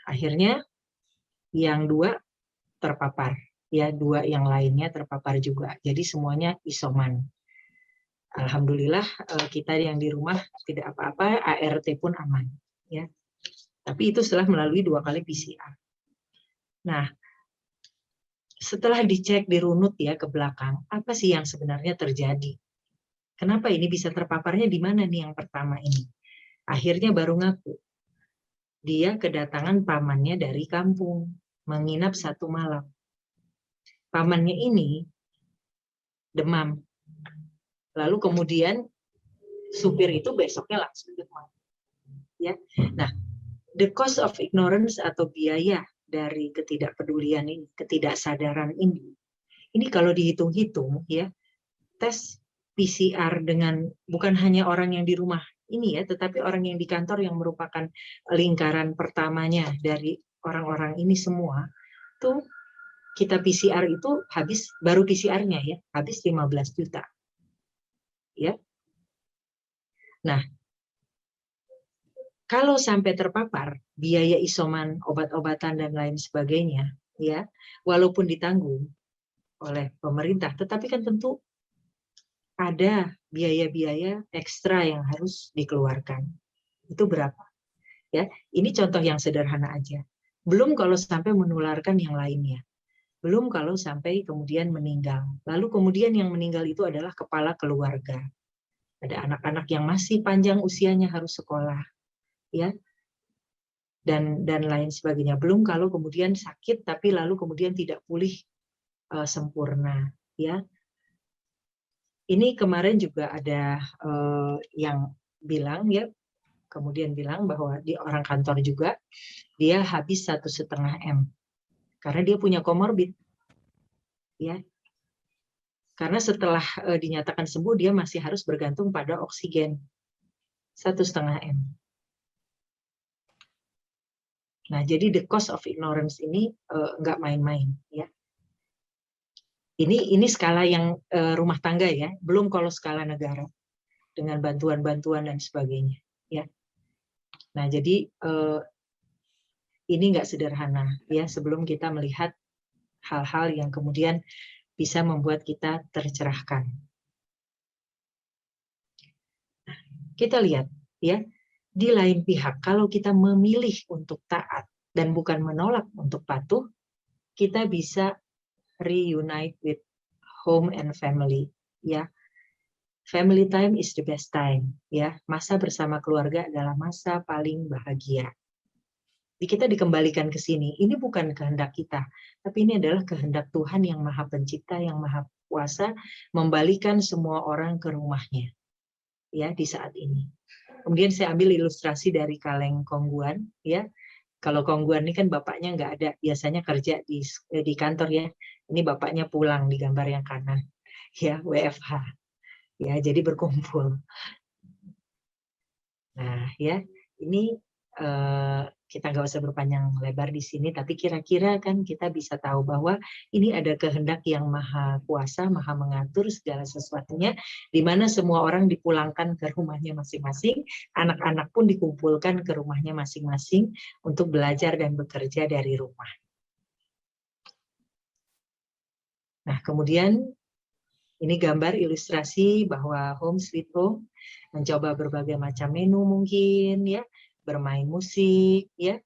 akhirnya yang 2 terpapar, ya 2 yang lainnya terpapar juga. Jadi semuanya isoman. Alhamdulillah kita yang di rumah tidak apa-apa, ART pun aman, ya. Tapi itu setelah melalui 2 kali PCR. Nah, setelah dicek, dirunut ya ke belakang, apa sih yang sebenarnya terjadi? Kenapa ini bisa terpaparnya di mana nih yang pertama ini? Akhirnya baru ngaku. Dia kedatangan pamannya dari kampung, menginap 1 malam. Pamannya ini demam. Lalu kemudian supir itu besoknya langsung demam. Ya. Nah, the cost of ignorance atau biaya dari ketidakpedulian ini, ketidaksadaran ini kalau dihitung-hitung ya, tes PCR dengan bukan hanya orang yang di rumah ini ya, tetapi orang yang di kantor yang merupakan lingkaran pertamanya dari orang-orang ini semua, tuh kita PCR itu habis, baru PCR-nya ya, habis 15 juta. Ya. Nah, kalau sampai terpapar, biaya isoman, obat-obatan dan lain sebagainya, ya, walaupun ditanggung oleh pemerintah, tetapi kan tentu ada biaya-biaya ekstra yang harus dikeluarkan. Itu berapa? Ya, ini contoh yang sederhana aja. Belum kalau sampai menularkan yang lainnya. Belum kalau sampai kemudian meninggal. Lalu kemudian yang meninggal itu adalah kepala keluarga. Ada anak-anak yang masih panjang usianya harus sekolah, ya, dan lain sebagainya. Belum kalau kemudian sakit tapi lalu kemudian tidak pulih sempurna, ya. Ini kemarin juga ada yang bilang, ya, kemudian bilang bahwa di orang kantor juga dia habis 1,5 M karena dia punya komorbid, ya. Karena setelah dinyatakan sembuh dia masih harus bergantung pada oksigen 1,5 M. Nah, jadi the cost of ignorance ini nggak main-main, ya. Ini skala yang rumah tangga, ya, belum kalau skala negara dengan bantuan-bantuan dan sebagainya, ya. Nah, jadi ini nggak sederhana, ya, sebelum kita melihat hal-hal yang kemudian bisa membuat kita tercerahkan. Kita lihat, ya, di lain pihak kalau kita memilih untuk taat dan bukan menolak untuk patuh, kita bisa reunite with home and family, ya. Family time is the best time, ya. Masa bersama keluarga adalah masa paling bahagia. Jadi kita dikembalikan ke sini. Ini bukan kehendak kita, tapi ini adalah kehendak Tuhan yang Maha Pencipta, yang Maha Kuasa, membalikan semua orang ke rumahnya, ya, di saat ini. Kemudian saya ambil ilustrasi dari Kaleng Kongguan, ya. Kalau Kongguan ini kan bapaknya nggak ada, biasanya kerja di kantor, ya. Ini bapaknya pulang di gambar yang kanan, ya, WFH, ya, jadi berkumpul. Nah, ya, ini kita nggak usah berpanjang lebar di sini, tapi kira-kira kan kita bisa tahu bahwa ini ada kehendak yang Maha Kuasa, Maha mengatur segala sesuatunya, di mana semua orang dipulangkan ke rumahnya masing-masing, anak-anak pun dikumpulkan ke rumahnya masing-masing untuk belajar dan bekerja dari rumah. Nah, kemudian ini gambar ilustrasi bahwa Home Sweet Home mencoba berbagai macam menu mungkin, ya, bermain musik, ya,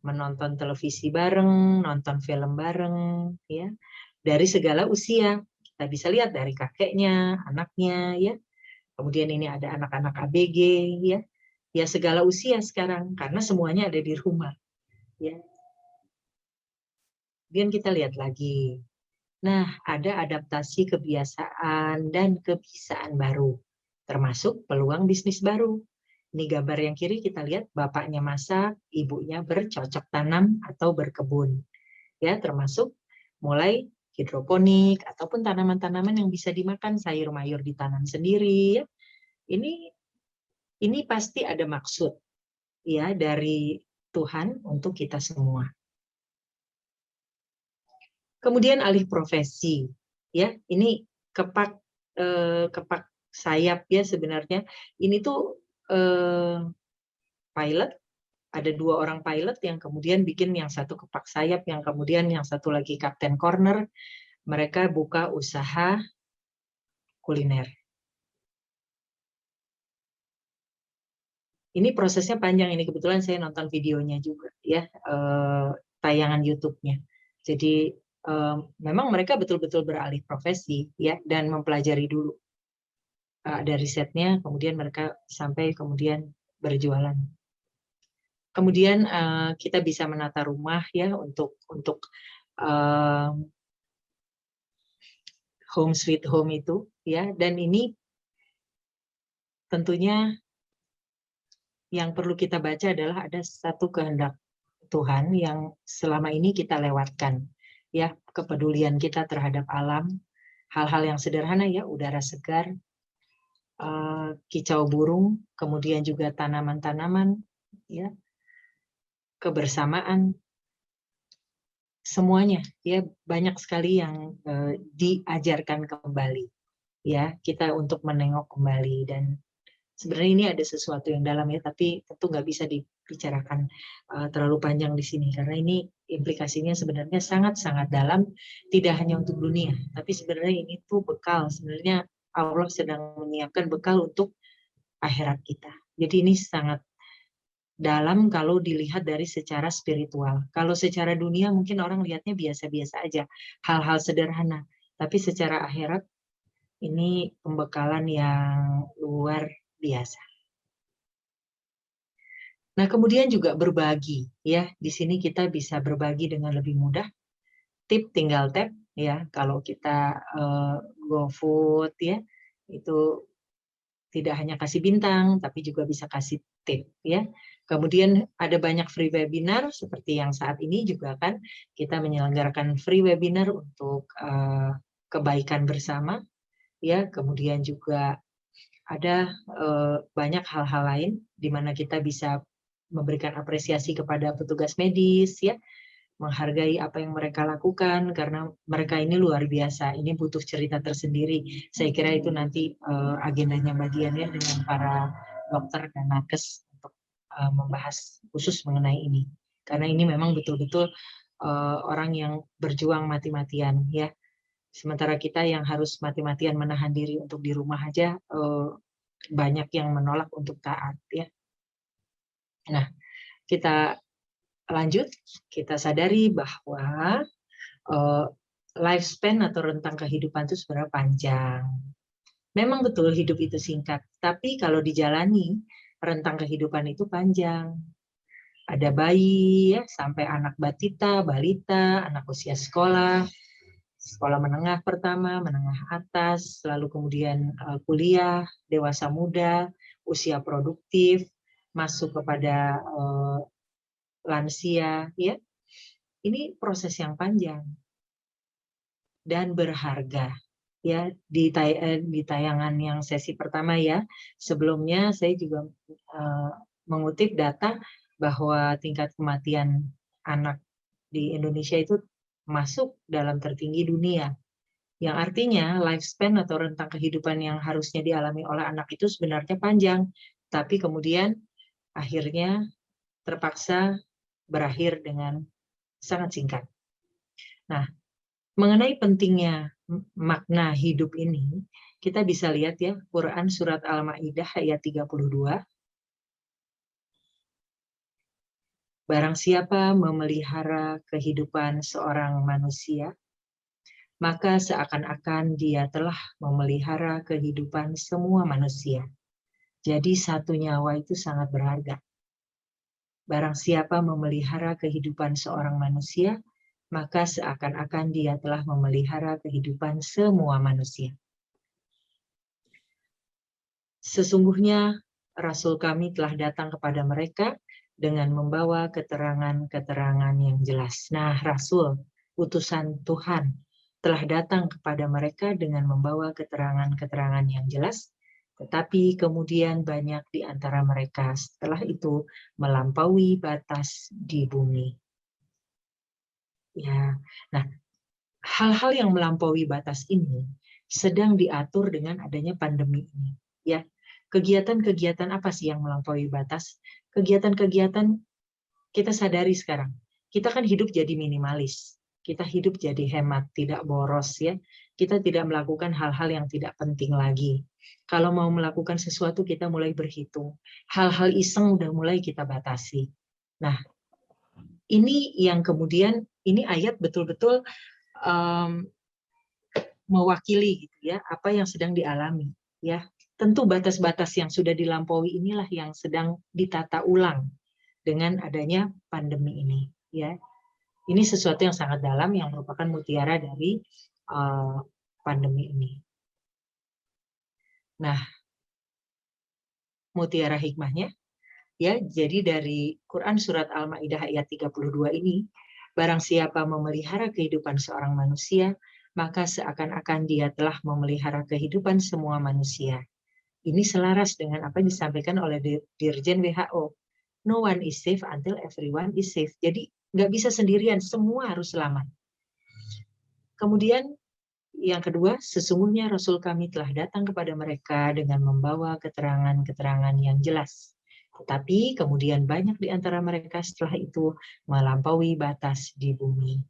menonton televisi bareng, nonton film bareng, ya, dari segala usia. Kita bisa lihat dari kakeknya, anaknya, ya. Kemudian ini ada anak-anak ABG, ya. Ya, segala usia sekarang karena semuanya ada di rumah, ya. Kemudian kita lihat lagi. Nah, ada adaptasi kebiasaan dan kebiasaan baru, termasuk peluang bisnis baru. Ini gambar yang kiri kita lihat bapaknya masak, ibunya bercocok tanam atau berkebun. Ya, termasuk mulai hidroponik ataupun tanaman-tanaman yang bisa dimakan, sayur mayur ditanam sendiri, ya. Ini pasti ada maksud, ya, dari Tuhan untuk kita semua. Kemudian alih profesi, ya, ini kepak sayap, ya, sebenarnya ini tuh pilot, ada 2 orang pilot yang kemudian bikin yang satu kepak sayap, yang kemudian yang satu lagi kapten corner, mereka buka usaha kuliner. Ini prosesnya panjang, ini kebetulan saya nonton videonya juga, ya, tayangan YouTube-nya. Jadi memang mereka betul-betul beralih profesi, ya, dan mempelajari dulu. Ada risetnya, kemudian mereka sampai kemudian berjualan. Kemudian kita bisa menata rumah, ya, untuk home sweet home itu, ya, dan ini tentunya yang perlu kita baca adalah ada satu kehendak Tuhan yang selama ini kita lewatkan, ya, kepedulian kita terhadap alam, hal-hal yang sederhana, ya, udara segar, kicau burung, kemudian juga tanaman-tanaman, ya, kebersamaan, semuanya, ya, banyak sekali yang diajarkan kembali, ya, kita untuk menengok kembali. Dan sebenarnya ini ada sesuatu yang dalam, ya, tapi tentu nggak bisa dibicarakan terlalu panjang di sini karena ini implikasinya sebenarnya sangat-sangat dalam, tidak hanya untuk dunia, tapi sebenarnya ini tuh bekal, sebenarnya Allah sedang menyiapkan bekal untuk akhirat kita. Jadi ini sangat dalam kalau dilihat dari secara spiritual. Kalau secara dunia mungkin orang lihatnya biasa-biasa aja, hal-hal sederhana. Tapi secara akhirat ini pembekalan yang luar biasa. Nah, kemudian juga berbagi, ya. Di sini kita bisa berbagi dengan lebih mudah. Tip tinggal tap, ya. Kalau kita GoFood, ya, itu tidak hanya kasih bintang, tapi juga bisa kasih tip, ya. Kemudian ada banyak free webinar seperti yang saat ini juga kan kita menyelenggarakan free webinar untuk kebaikan bersama, ya. Kemudian juga ada banyak hal-hal lain di mana kita bisa memberikan apresiasi kepada petugas medis, ya, menghargai apa yang mereka lakukan karena mereka ini luar biasa. Ini butuh cerita tersendiri. Saya kira itu nanti agendanya Mbak Dian ya dengan para dokter dan nakes untuk membahas khusus mengenai ini. Karena ini memang betul-betul orang yang berjuang mati-matian, ya. Sementara kita yang harus mati-matian menahan diri untuk di rumah aja banyak yang menolak untuk taat, ya. Nah, kita lanjut, kita sadari bahwa lifespan atau rentang kehidupan itu sebenarnya panjang. Memang betul hidup itu singkat, tapi kalau dijalani rentang kehidupan itu panjang. Ada bayi ya, sampai anak balita, anak usia sekolah, sekolah menengah pertama, menengah atas, lalu kemudian kuliah, dewasa muda, usia produktif, masuk kepada lansia, ya. Ini proses yang panjang dan berharga, ya. Di tayangan yang sesi pertama, ya, sebelumnya saya juga mengutip data bahwa tingkat kematian anak di Indonesia itu masuk dalam tertinggi dunia, yang artinya lifespan atau rentang kehidupan yang harusnya dialami oleh anak itu sebenarnya panjang, tapi kemudian akhirnya terpaksa berakhir dengan sangat singkat. Nah, mengenai pentingnya makna hidup ini, kita bisa lihat ya, Quran Surat Al-Ma'idah ayat 32. Barang siapa memelihara kehidupan seorang manusia, maka seakan-akan dia telah memelihara kehidupan semua manusia. Jadi satu nyawa itu sangat berharga. Barang siapa memelihara kehidupan seorang manusia, maka seakan-akan dia telah memelihara kehidupan semua manusia. Sesungguhnya Rasul kami telah datang kepada mereka dengan membawa keterangan-keterangan yang jelas. Nah, Rasul, utusan Tuhan, telah datang kepada mereka dengan membawa keterangan-keterangan yang jelas, tetapi kemudian banyak di antara mereka setelah itu melampaui batas di bumi. Ya, nah, hal-hal yang melampaui batas ini sedang diatur dengan adanya pandemi ini. Ya, kegiatan-kegiatan apa sih yang melampaui batas? Kegiatan-kegiatan kita sadari sekarang. Kita kan hidup jadi minimalis. Kita hidup jadi hemat, tidak boros ya. Kita tidak melakukan hal-hal yang tidak penting lagi. Kalau mau melakukan sesuatu kita mulai berhitung. Hal-hal iseng udah mulai kita batasi. Nah, ini yang kemudian ini ayat betul-betul mewakili gitu ya apa yang sedang dialami ya. Tentu batas-batas yang sudah dilampaui inilah yang sedang ditata ulang dengan adanya pandemi ini ya. Ini sesuatu yang sangat dalam yang merupakan mutiara dari pandemi ini. Nah, mutiara hikmahnya ya, jadi dari Quran Surat Al-Ma'idah ayat 32 ini, barang siapa memelihara kehidupan seorang manusia, maka seakan-akan dia telah memelihara kehidupan semua manusia. Ini selaras dengan apa yang disampaikan oleh Dirjen WHO. No one is safe until everyone is safe. Jadi nggak bisa sendirian, semua harus selamat. Kemudian yang kedua, sesungguhnya Rasul kami telah datang kepada mereka dengan membawa keterangan-keterangan yang jelas. Tetapi kemudian banyak di antara mereka setelah itu melampaui batas di bumi.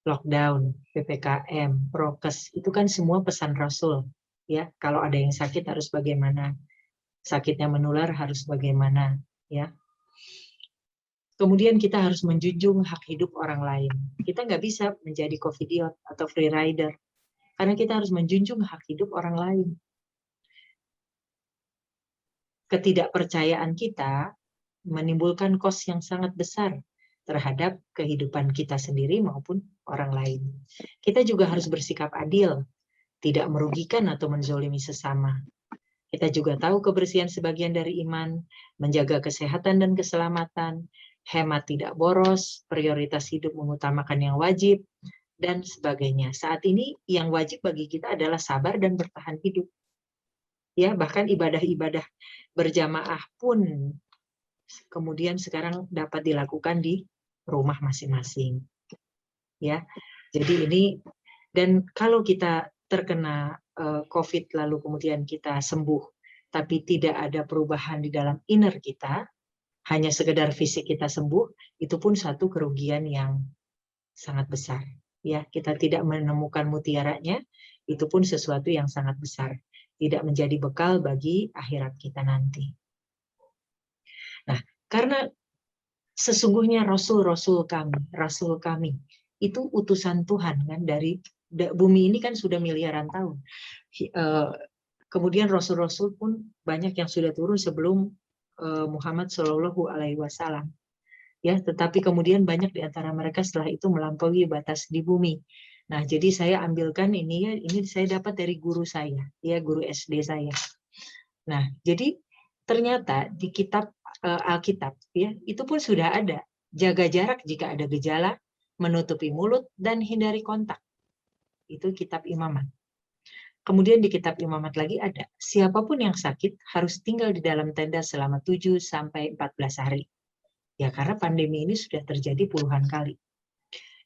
Lockdown, PPKM, prokes, itu kan semua pesan Rasul. Ya, kalau ada yang sakit harus bagaimana. sakitnya menular harus bagaimana, ya. Kemudian kita harus menjunjung hak hidup orang lain. Kita nggak bisa menjadi covidiot atau free rider, karena kita harus menjunjung hak hidup orang lain. Ketidakpercayaan kita menimbulkan kos yang sangat besar terhadap kehidupan kita sendiri maupun orang lain. Kita juga harus bersikap adil, tidak merugikan atau menzolimi sesama. Kita juga tahu kebersihan sebagian dari iman, menjaga kesehatan dan keselamatan, hemat tidak boros, prioritas hidup mengutamakan yang wajib, dan sebagainya. Saat ini yang wajib bagi kita adalah sabar dan bertahan hidup. Ya, bahkan ibadah-ibadah berjamaah pun kemudian sekarang dapat dilakukan di rumah masing-masing. Ya. Jadi ini, dan kalau kita terkena COVID lalu kemudian kita sembuh, tapi tidak ada perubahan di dalam inner kita, hanya sekedar fisik kita sembuh, itu pun satu kerugian yang sangat besar. Ya, kita tidak menemukan mutiaranya, itu pun sesuatu yang sangat besar. Tidak menjadi bekal bagi akhirat kita nanti. Nah, karena sesungguhnya rasul kami itu utusan Tuhan kan, dari bumi ini kan sudah miliaran tahun. Kemudian rasul-rasul pun banyak yang sudah turun sebelum Muhammad Shallallahu Alaihi Wasallam. Ya, tetapi kemudian banyak di antara mereka setelah itu melampaui batas di bumi. Nah, jadi saya ambilkan ini ya, ini saya dapat dari guru saya, ya guru SD saya. Nah, jadi ternyata di kitab Alkitab ya, itu pun sudah ada jaga jarak jika ada gejala, menutupi mulut dan hindari kontak. Itu kitab Imamat. Kemudian di kitab Imamat lagi ada, siapapun yang sakit harus tinggal di dalam tenda selama 7 sampai 14 hari. Ya, karena pandemi ini sudah terjadi puluhan kali.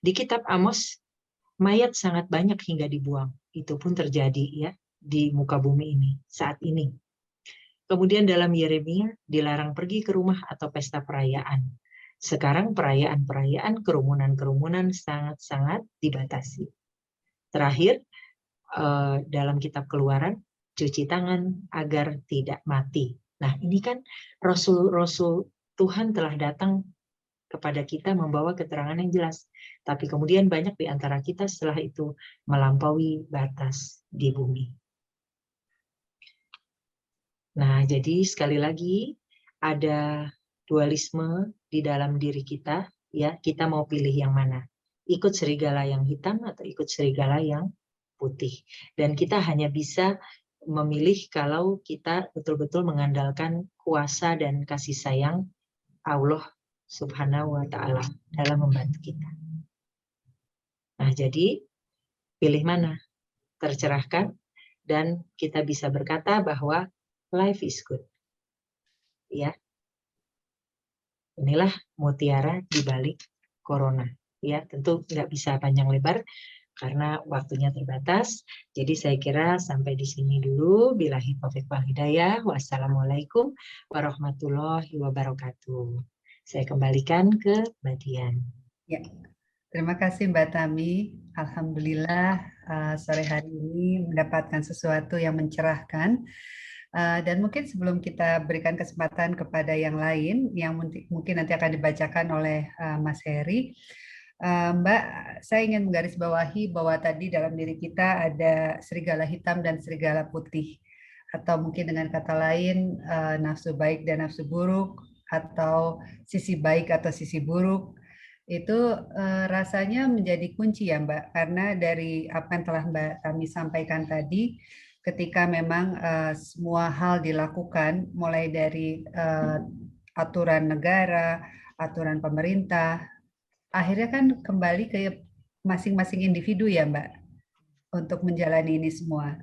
Di kitab Amos, mayat sangat banyak hingga dibuang. Itu pun terjadi ya di muka bumi ini saat ini. Kemudian dalam Yeremia dilarang pergi ke rumah atau pesta perayaan. Sekarang perayaan-perayaan, kerumunan-kerumunan sangat-sangat dibatasi. Terakhir, dalam kitab Keluaran, cuci tangan agar tidak mati. Nah, ini kan Rasul-Rasul Tuhan telah datang kepada kita membawa keterangan yang jelas. Tapi kemudian banyak di antara kita setelah itu melampaui batas di bumi. Nah, jadi sekali lagi ada dualisme di dalam diri kita, ya. Kita mau pilih yang mana? Ikut serigala yang hitam atau ikut serigala yang putih. Dan kita hanya bisa memilih kalau kita betul-betul mengandalkan kuasa dan kasih sayang Allah Subhanahu wa Ta'ala dalam membantu kita. Nah, jadi pilih mana? Tercerahkan, dan kita bisa berkata bahwa life is good. Ya. Inilah mutiara di balik corona. Ya, tentu nggak bisa panjang lebar karena waktunya terbatas. Jadi saya kira sampai di sini dulu. Billahi taufiq wal hidayah. Wassalamualaikum warahmatullahi wabarakatuh. Saya kembalikan ke Mbak Dian. Ya, terima kasih Mbak Tami. Alhamdulillah sore hari ini mendapatkan sesuatu yang mencerahkan. Dan mungkin sebelum kita berikan kesempatan kepada yang lain, yang mungkin nanti akan dibacakan oleh Mas Heri, Mbak, saya ingin menggarisbawahi bahwa tadi dalam diri kita ada serigala hitam dan serigala putih. Atau mungkin dengan kata lain, nafsu baik dan nafsu buruk, atau sisi baik atau sisi buruk. Itu rasanya menjadi kunci ya Mbak, karena dari apa yang telah Mbak Tami sampaikan tadi, ketika memang semua hal dilakukan, mulai dari aturan negara, aturan pemerintah, akhirnya kan kembali ke masing-masing individu ya Mbak, untuk menjalani ini semua.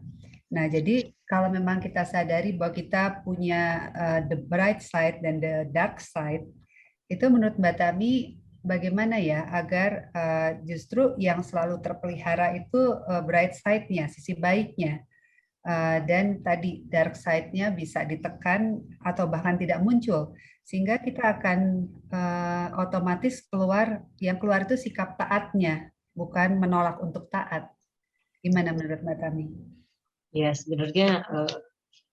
Nah, jadi kalau memang kita sadari bahwa kita punya the bright side dan the dark side, itu menurut Mbak Tami bagaimana ya agar justru yang selalu terpelihara itu bright side-nya, sisi baiknya, dan tadi dark side-nya bisa ditekan atau bahkan tidak muncul, sehingga kita akan otomatis yang keluar itu sikap taatnya, bukan menolak untuk taat. Gimana menurut Mbak Tami? Ya, sebenarnya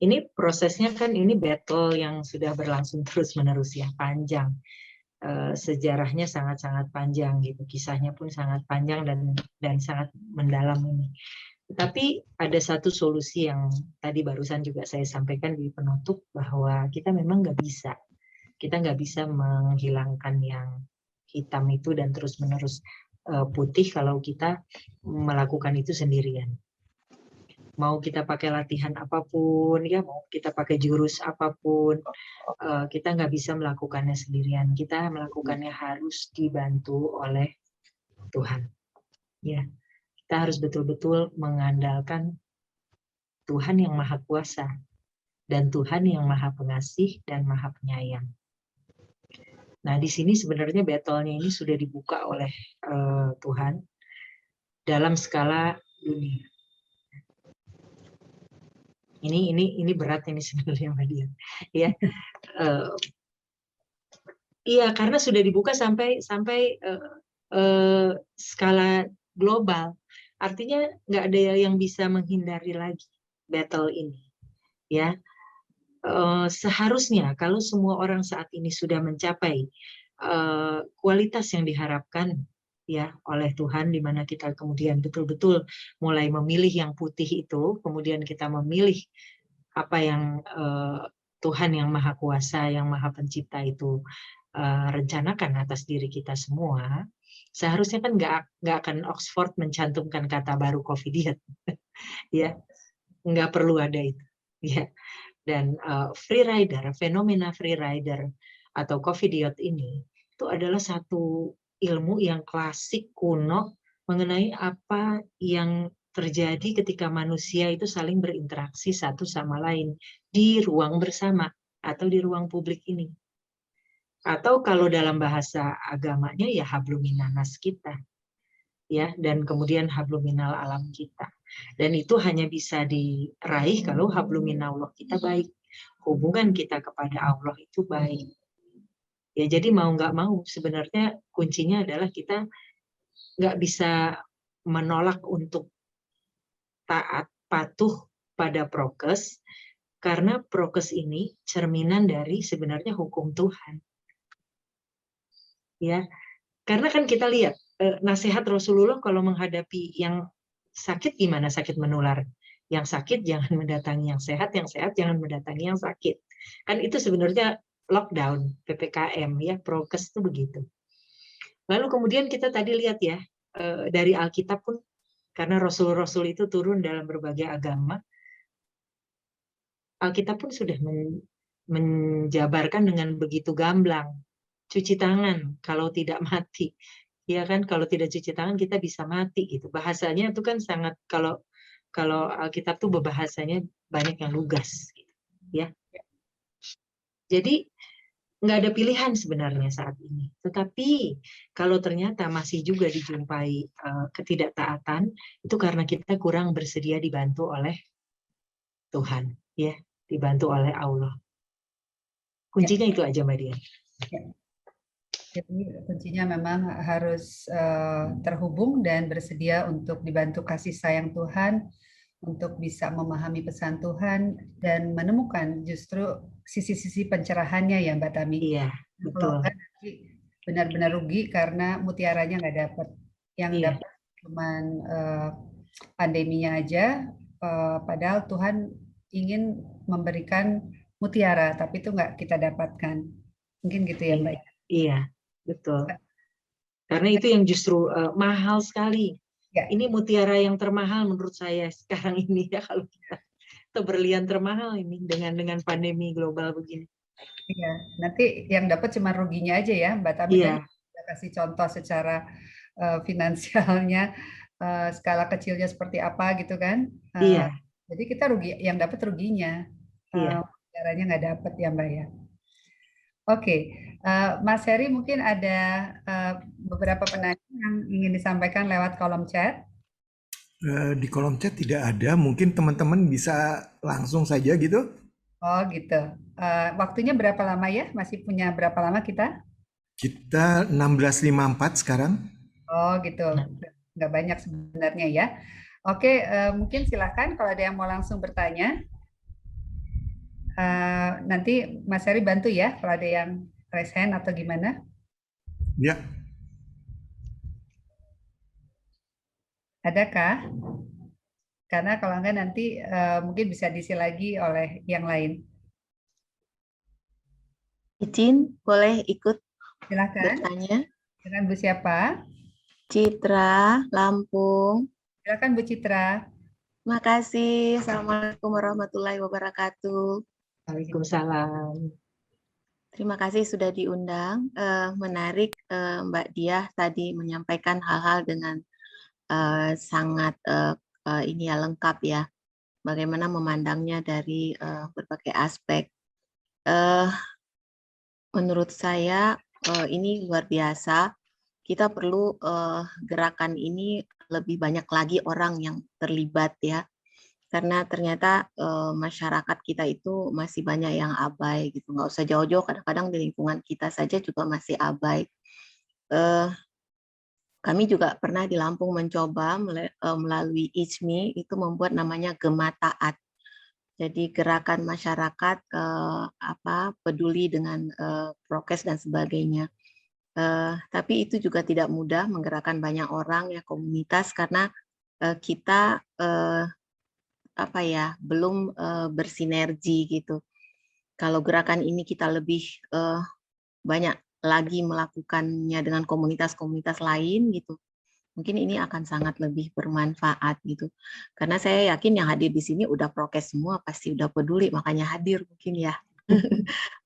Ini prosesnya kan ini battle yang sudah berlangsung terus-menerus ya, panjang. Sejarahnya sangat-sangat panjang gitu, kisahnya pun sangat panjang dan sangat mendalam ini. Tapi ada satu solusi yang tadi barusan juga saya sampaikan di penutup, bahwa kita memang kita nggak bisa menghilangkan yang hitam itu dan terus-menerus putih kalau kita melakukan itu sendirian. Mau kita pakai latihan apapun, ya mau kita pakai jurus apapun, kita nggak bisa melakukannya sendirian. Kita melakukannya harus dibantu oleh Tuhan. Ya, kita harus betul-betul mengandalkan Tuhan yang Maha Kuasa dan Tuhan yang Maha Pengasih dan Maha Penyayang. Nah, di sini sebenarnya battle-nya ini sudah dibuka oleh Tuhan dalam skala dunia. Ini berat ini sebenarnya, Mbak Dian. Ya, iya, karena sudah dibuka sampai skala global. Artinya nggak ada yang bisa menghindari lagi battle ini. Ya, seharusnya kalau semua orang saat ini sudah mencapai kualitas yang diharapkan ya oleh Tuhan, di mana kita kemudian betul-betul mulai memilih yang putih itu, kemudian kita memilih apa yang Tuhan yang Maha Kuasa, yang Maha Pencipta itu rencanakan atas diri kita semua. Seharusnya kan nggak akan Oxford mencantumkan kata baru COVIDiot, ya, nggak perlu ada itu, ya. Dan free rider, fenomena free rider atau COVIDiot ini itu adalah satu ilmu yang klasik kuno mengenai apa yang terjadi ketika manusia itu saling berinteraksi satu sama lain di ruang bersama atau di ruang publik ini. Atau kalau dalam bahasa agamanya ya habluminanas kita. Ya, dan kemudian habluminal alam kita. Dan itu hanya bisa diraih kalau habluminallah kita baik. Hubungan kita kepada Allah itu baik. Ya, jadi mau nggak mau sebenarnya kuncinya adalah kita nggak bisa menolak untuk taat, patuh pada prokes, karena prokes ini cerminan dari sebenarnya hukum Tuhan. Ya, karena kan kita lihat nasihat Rasulullah kalau menghadapi yang sakit gimana, sakit menular. Yang sakit jangan mendatangi yang sehat jangan mendatangi yang sakit. Kan itu sebenarnya lockdown, PPKM ya, prokes itu begitu. Lalu kemudian kita tadi lihat ya, dari Alkitab pun, karena Rasul-Rasul itu turun dalam berbagai agama, Alkitab pun sudah menjabarkan dengan begitu gamblang, cuci tangan kalau tidak mati. Ya kan, kalau tidak cuci tangan kita bisa mati gitu. Bahasanya itu kan sangat, kalau Alkitab tuh berbahasanya banyak yang lugas gitu, ya. Jadi nggak ada pilihan sebenarnya saat ini. Tetapi kalau ternyata masih juga dijumpai ketidaktaatan, itu karena kita kurang bersedia dibantu oleh Tuhan, ya, dibantu oleh Allah. Kuncinya itu aja, Mbak Dian. Jadi kuncinya memang harus terhubung dan bersedia untuk dibantu kasih sayang Tuhan, untuk bisa memahami pesan Tuhan dan menemukan justru sisi-sisi pencerahannya ya Mbak Tami. Iya, betul. Benar-benar rugi karena mutiaranya nggak dapat. Yang dapat cuman pandeminya aja, padahal Tuhan ingin memberikan mutiara, tapi itu nggak kita dapatkan. Mungkin gitu ya Mbak. Iya, betul. Karena itu yang justru mahal sekali. Ya. Ini mutiara yang termahal menurut saya sekarang ini ya, kalau kita itu berlian termahal ini dengan pandemi global begini. Iya, nanti yang dapat cuma ruginya aja ya, Mbak Tami. Iya. Kita kasih contoh secara finansialnya, skala kecilnya seperti apa gitu kan. Iya. Jadi kita rugi, yang dapat ruginya. Iya. Caranya nggak dapat ya Mbak ya. Oke, Mas Heri mungkin ada beberapa penanya yang ingin disampaikan lewat kolom chat. Di kolom chat tidak ada, mungkin teman-teman bisa langsung saja gitu. Oh gitu. Waktunya berapa lama ya? Masih punya berapa lama kita? Kita 16.54 sekarang. Oh gitu, nggak banyak sebenarnya ya. Oke, mungkin silakan kalau ada yang mau langsung bertanya. Nanti Mas Heri bantu ya kalau ada yang raise hand atau gimana. Ya, Adakah? Karena kalau enggak nanti mungkin bisa diisi lagi oleh yang lain. Izin, boleh ikut Silakan. bertanya? Dengan Bu siapa? Citra, Lampung. Silakan Bu Citra. Makasih. Assalamualaikum warahmatullahi wabarakatuh. Waalaikumsalam. Terima kasih sudah diundang. Menarik Mbak Diah tadi menyampaikan hal-hal dengan sangat ini ya lengkap ya. Bagaimana memandangnya dari berbagai aspek. Menurut saya ini luar biasa. Kita perlu gerakan ini lebih banyak lagi orang yang terlibat ya. Karena ternyata masyarakat kita itu masih banyak yang abai gitu. Nggak usah jauh-jauh, kadang-kadang di lingkungan kita saja juga masih abai. Kami juga pernah di Lampung mencoba melalui ICMI itu membuat namanya Gema Taat. Jadi gerakan masyarakat peduli dengan prokes dan sebagainya. Tapi itu juga tidak mudah menggerakkan banyak orang ya komunitas karena kita belum bersinergi gitu. Kalau gerakan ini kita lebih banyak lagi melakukannya dengan komunitas-komunitas lain gitu, mungkin ini akan sangat lebih bermanfaat gitu. Karena saya yakin yang hadir di sini udah prokes semua, pasti udah peduli, makanya hadir mungkin ya.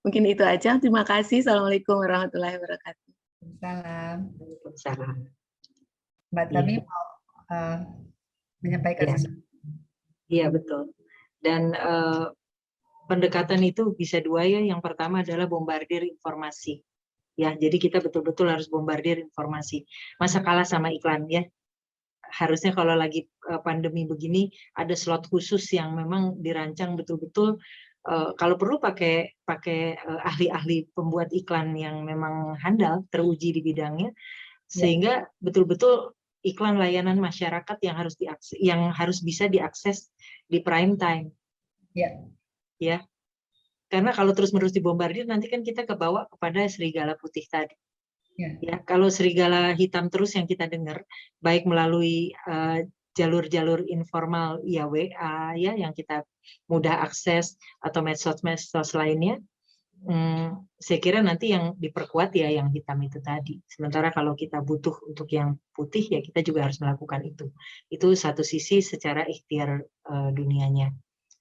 Mungkin itu aja. Terima kasih. Assalamualaikum warahmatullahi wabarakatuh. Salam. Waalaikumsalam. Mbak Tami mau menyampaikan sesuatu. Iya, betul. Dan pendekatan itu bisa dua ya. Yang pertama adalah bombardir informasi. Ya, jadi kita betul-betul harus bombardir informasi. Masa kalah sama iklan ya. Harusnya kalau lagi pandemi begini ada slot khusus yang memang dirancang betul-betul. Kalau perlu pakai ahli-ahli pembuat iklan yang memang handal, teruji di bidangnya, sehingga betul-betul iklan layanan masyarakat yang harus bisa diakses di prime time. Ya. Karena kalau terus-menerus dibombardir nanti kan kita kebawa kepada serigala putih tadi. Ya, kalau serigala hitam terus yang kita dengar, baik melalui jalur-jalur informal ya WA ya yang kita mudah akses atau medsos lainnya, saya kira nanti yang diperkuat ya yang hitam itu tadi. Sementara kalau kita butuh untuk yang putih ya kita juga harus melakukan itu. Itu satu sisi secara ikhtiar dunianya.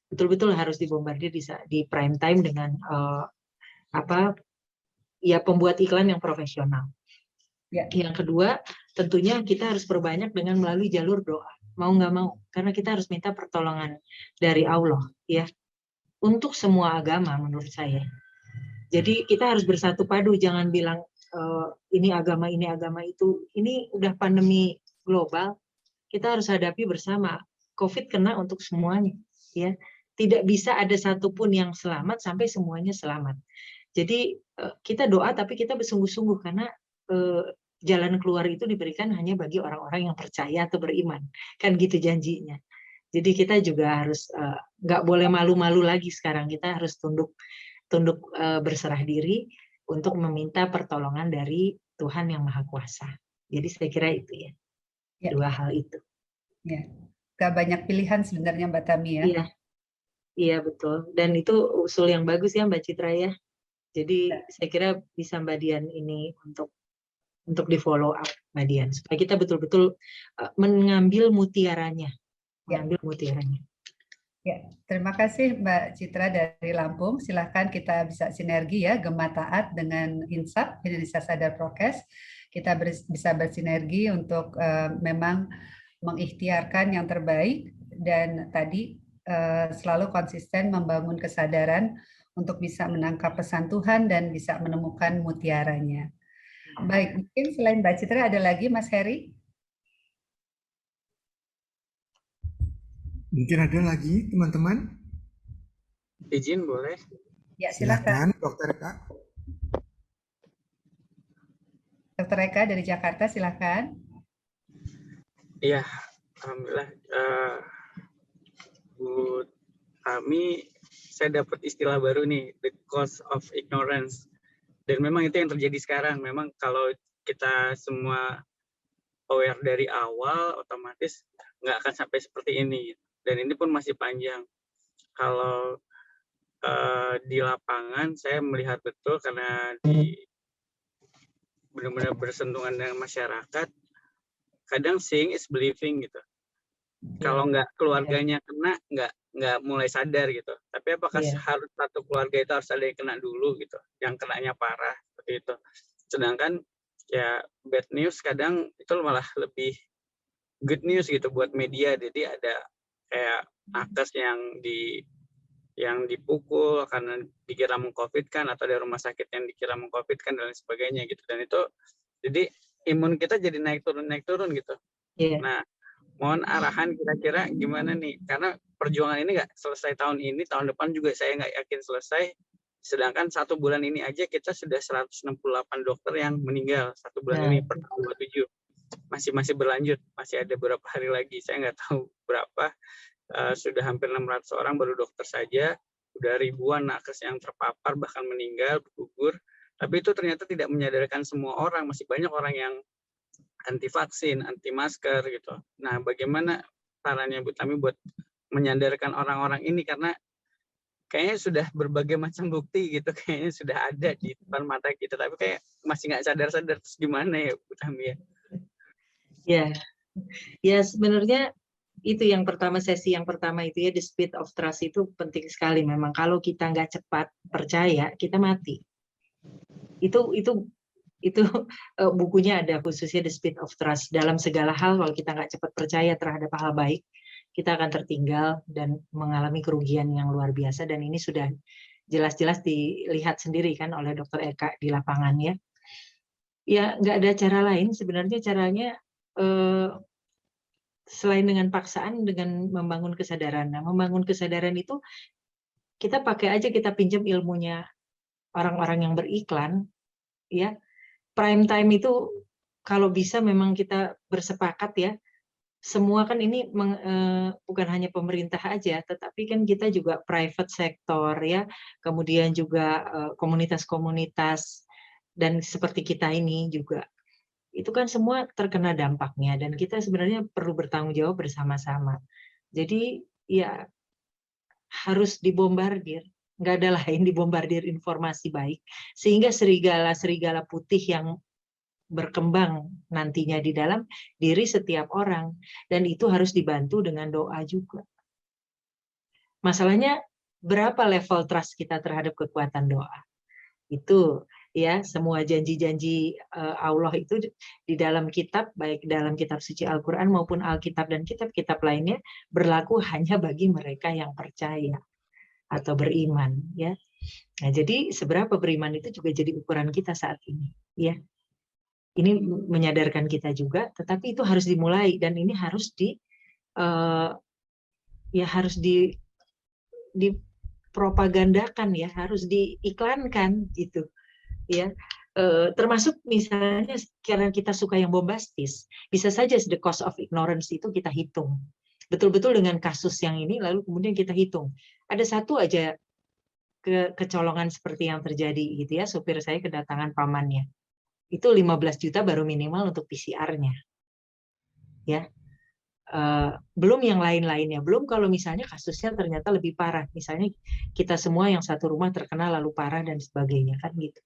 Betul-betul harus dibombardir di prime time dengan pembuat iklan yang profesional. Yang kedua, tentunya kita harus perbanyak dengan melalui jalur doa. Mau nggak mau, karena kita harus minta pertolongan dari Allah ya. Untuk semua agama menurut saya. Jadi kita harus bersatu padu, jangan bilang ini agama itu. Ini udah pandemi global, kita harus hadapi bersama. COVID kena untuk semuanya, ya. Tidak bisa ada satupun yang selamat sampai semuanya selamat. Jadi kita doa, tapi kita bersungguh-sungguh karena jalan keluar itu diberikan hanya bagi orang-orang yang percaya atau beriman, kan gitu janjinya. Jadi kita juga harus nggak boleh malu-malu lagi sekarang. Kita harus tunduk berserah diri untuk meminta pertolongan dari Tuhan yang Maha Kuasa. Jadi saya kira itu ya. Dua hal itu. Ya. Gak banyak pilihan sebenarnya Mbak Tami ya. Iya betul. Dan itu usul yang bagus ya Mbak Citra ya. Jadi saya kira bisa Mbak Dian ini untuk di follow up Mbak Dian supaya kita betul-betul mengambil mutiaranya. Ya, terima kasih Mbak Citra dari Lampung. Silahkan kita bisa sinergi ya, Gema Taat dengan INSAP, Indonesia Sadar Prokes. Kita bisa bersinergi untuk memang mengikhtiarkan yang terbaik dan tadi selalu konsisten membangun kesadaran untuk bisa menangkap pesan Tuhan dan bisa menemukan mutiaranya. Baik, mungkin selain Mbak Citra ada lagi Mas Heri? Mungkin ada lagi teman-teman? Izin boleh? Ya, silakan. Dokter Eka. Dokter Eka dari Jakarta, silakan. Iya, alhamdulillah. Bu Tami saya dapat istilah baru nih, the cost of ignorance. Dan memang itu yang terjadi sekarang. Memang kalau kita semua aware dari awal, otomatis nggak akan sampai seperti ini. Dan ini pun masih panjang. Kalau di lapangan saya melihat betul karena benar-benar bersentuhan dengan masyarakat. Kadang seeing is believing gitu. Kalau nggak keluarganya kena, nggak mulai sadar gitu. Tapi apakah harus satu keluarga itu harus ada yang kena dulu gitu, yang kenanya parah seperti itu. Sedangkan ya bad news kadang itu malah lebih good news gitu buat media. Jadi ada kayak nakes yang dipukul karena dikira mengcovidkan, atau dari rumah sakit yang dikira mengcovidkan dan lain sebagainya gitu. Dan itu jadi imun kita jadi naik turun gitu. Nah, mohon arahan kira-kira gimana nih, karena perjuangan ini nggak selesai tahun ini, tahun depan juga saya nggak yakin selesai. Sedangkan 1 bulan ini aja kita sudah 168 dokter yang meninggal 1 bulan ini per tanggal 27. Masih berlanjut, masih ada beberapa hari lagi, saya nggak tahu berapa. Sudah hampir 600 orang baru dokter saja, udah ribuan nakes yang terpapar bahkan meninggal, bergugur. Tapi itu ternyata tidak menyadarkan semua orang, masih banyak orang yang anti vaksin, anti masker gitu. Nah, bagaimana caranya Bu Tami buat menyadarkan orang-orang ini, karena kayaknya sudah berbagai macam bukti gitu, kayaknya sudah ada di depan mata kita, tapi kayak masih nggak sadar-sadar. Terus gimana ya Bu Tami ya? Ya sebenarnya itu yang pertama, sesi yang pertama itu ya, the speed of trust itu penting sekali. Memang kalau kita nggak cepat percaya, kita mati. Itu bukunya ada khususnya the speed of trust. Dalam segala hal, kalau kita nggak cepat percaya terhadap hal baik, kita akan tertinggal dan mengalami kerugian yang luar biasa. Dan ini sudah jelas-jelas dilihat sendiri kan oleh Dr. Eka di lapangannya. Ya nggak ada cara lain sebenarnya. Caranya selain dengan paksaan, dengan membangun kesadaran. Nah, membangun kesadaran itu kita pakai aja, kita pinjam ilmunya orang-orang yang beriklan, ya. Prime time itu kalau bisa memang kita bersepakat ya. Semua kan ini bukan hanya pemerintah aja, tetapi kan kita juga private sector ya. Kemudian juga komunitas-komunitas, dan seperti kita ini juga. Itu kan semua terkena dampaknya, dan kita sebenarnya perlu bertanggung jawab bersama-sama. Jadi ya harus dibombardir, nggak ada lain, dibombardir informasi baik, sehingga serigala putih yang berkembang nantinya di dalam diri setiap orang, dan itu harus dibantu dengan doa juga. Masalahnya berapa level trust kita terhadap kekuatan doa? Itu ya, semua janji-janji Allah itu di dalam kitab, baik dalam kitab suci Al-Quran maupun Alkitab dan kitab-kitab lainnya, berlaku hanya bagi mereka yang percaya atau beriman ya. Nah, jadi seberapa beriman itu juga jadi ukuran kita saat ini ya. Ini menyadarkan kita juga, tetapi itu harus dimulai, dan ini harus dipropagandakan ya, harus diiklankan gitu. Ya, termasuk misalnya karena kita suka yang bombastis, bisa saja the cost of ignorance itu kita hitung betul-betul dengan kasus yang ini, lalu kemudian kita hitung ada satu aja kecolongan seperti yang terjadi gitu ya, supir saya kedatangan pamannya, itu 15 juta baru minimal untuk PCR-nya ya. Belum yang lain-lainnya, belum kalau misalnya kasusnya ternyata lebih parah, misalnya kita semua yang satu rumah terkena lalu parah dan sebagainya kan gitu.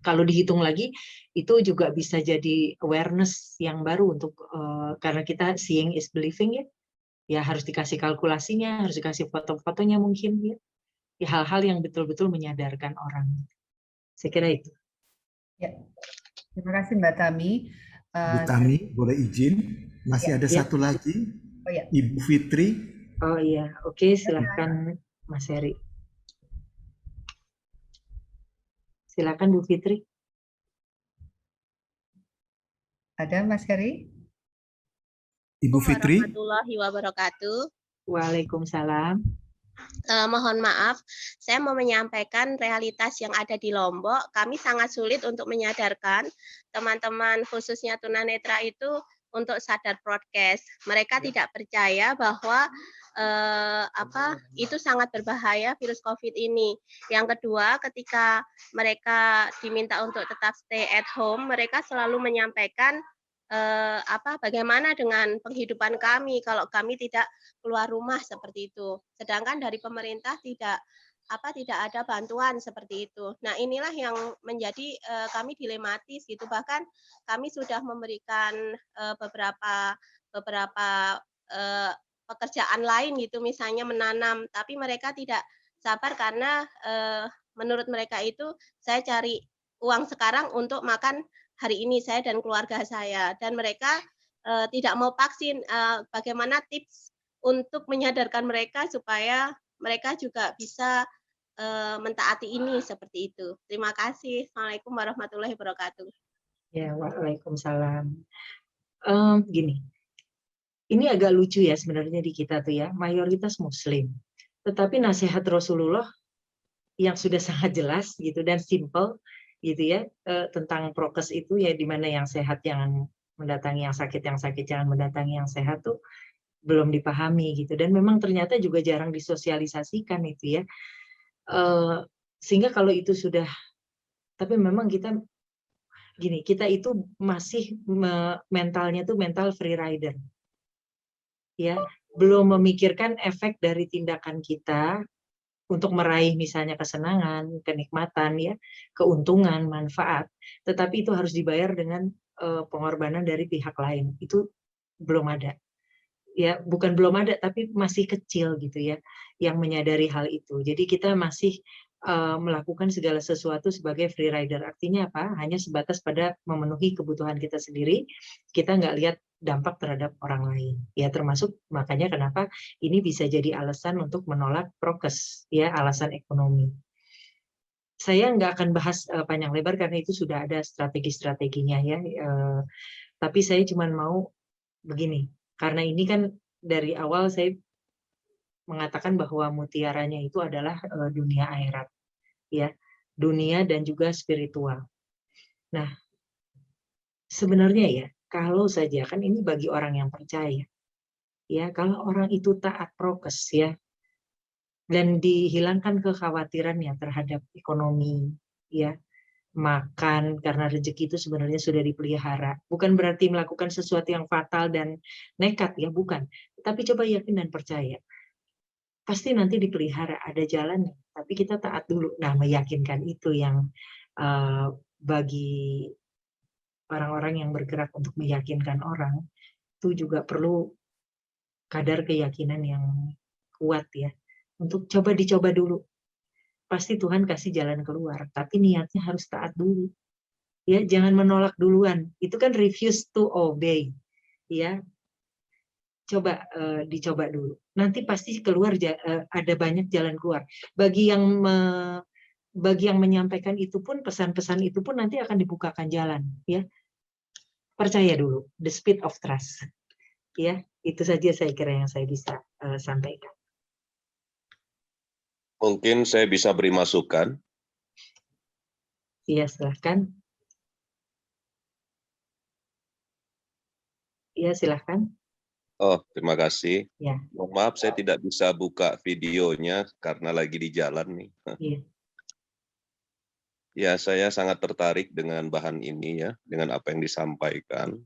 Kalau dihitung lagi, itu juga bisa jadi awareness yang baru untuk karena kita seeing is believing ya. Ya harus dikasih kalkulasinya, harus dikasih foto-fotonya mungkin ya. Ya hal-hal yang betul-betul menyadarkan orang. Saya kira itu. Ya. Terima kasih Mbak Tami. Bu Tami, boleh izin? Masih ada satu lagi. Oh, ya. Ibu Fitri. Oh iya, oke, silahkan Mas Heri. Silakan Bu Fitri. Ada Mas Heri? Ibu Fitri. Warahmatullahi wabarakatuh. Waalaikumsalam. Mohon maaf, saya mau menyampaikan realitas yang ada di Lombok. Kami sangat sulit untuk menyadarkan teman-teman khususnya tunanetra itu untuk sadar prokes. Mereka tidak percaya bahwa itu sangat berbahaya virus COVID ini. Yang kedua, ketika mereka diminta untuk tetap stay at home, mereka selalu menyampaikan bagaimana dengan penghidupan kami kalau kami tidak keluar rumah seperti itu. Sedangkan dari pemerintah tidak ada bantuan seperti itu. Nah, inilah yang menjadi kami dilematis gitu. Bahkan kami sudah memberikan beberapa pekerjaan lain gitu, misalnya menanam, tapi mereka tidak sabar karena menurut mereka itu saya cari uang sekarang untuk makan hari ini saya dan keluarga saya, dan mereka tidak mau vaksin. Bagaimana tips untuk menyadarkan mereka supaya mereka juga bisa mentaati ini seperti itu. Terima kasih. Assalamualaikum warahmatullahi wabarakatuh. Ya, waalaikumsalam. Gini, ini agak lucu ya sebenarnya di kita tuh ya, mayoritas Muslim. Tetapi nasihat Rasulullah yang sudah sangat jelas gitu dan simple gitu ya, tentang prokes itu ya, di mana yang sehat jangan mendatangi yang sakit jangan mendatangi yang sehat tuh belum dipahami gitu, dan memang ternyata juga jarang disosialisasikan itu ya. Sehingga kalau itu sudah, tapi memang kita gini, kita itu masih mentalnya tuh mental free rider ya, belum memikirkan efek dari tindakan kita untuk meraih misalnya kesenangan, kenikmatan ya, keuntungan, manfaat, tetapi itu harus dibayar dengan pengorbanan dari pihak lain. Itu belum ada. Ya, bukan belum ada, tapi masih kecil gitu ya yang menyadari hal itu. Jadi kita masih melakukan segala sesuatu sebagai free rider. Artinya apa? Hanya sebatas pada memenuhi kebutuhan kita sendiri. Kita nggak lihat dampak terhadap orang lain. Ya, termasuk makanya kenapa ini bisa jadi alasan untuk menolak prokes, ya, alasan ekonomi. Saya nggak akan bahas panjang lebar karena itu sudah ada strategi-strateginya ya. Tapi saya cuma mau begini, karena ini kan dari awal saya mengatakan bahwa mutiaranya itu adalah dunia akhirat, ya, dunia dan juga spiritual. Nah, sebenarnya ya, kalau saja kan ini bagi orang yang percaya, ya, kalau orang itu taat prokes ya, dan dihilangkan kekhawatirannya terhadap ekonomi, ya, makan karena rezeki itu sebenarnya sudah dipelihara. Bukan berarti melakukan sesuatu yang fatal dan nekat ya, bukan. Tapi coba yakin dan percaya. Pasti nanti dipelihara, ada jalannya. Tapi kita taat dulu. Nah, meyakinkan itu yang bagi orang-orang yang bergerak untuk meyakinkan orang, itu juga perlu kadar keyakinan yang kuat ya. Untuk dicoba dulu. Pasti Tuhan kasih jalan keluar, tapi niatnya harus taat dulu. Ya, jangan menolak duluan. Itu kan refuse to obey. Ya. Coba dicoba dulu. Nanti pasti keluar, ada banyak jalan keluar. Bagi yang menyampaikan itu pun, pesan-pesan itu pun nanti akan dibukakan jalan, ya. Percaya dulu, the speed of trust. Ya, itu saja saya kira yang saya bisa sampaikan. Mungkin saya bisa beri masukan. Iya, silahkan. Iya, silahkan. Oh, terima kasih. Ya. Mohon maaf, saya tidak bisa buka videonya karena lagi di jalan nih. Ya. Ya, saya sangat tertarik dengan bahan ini ya, dengan apa yang disampaikan.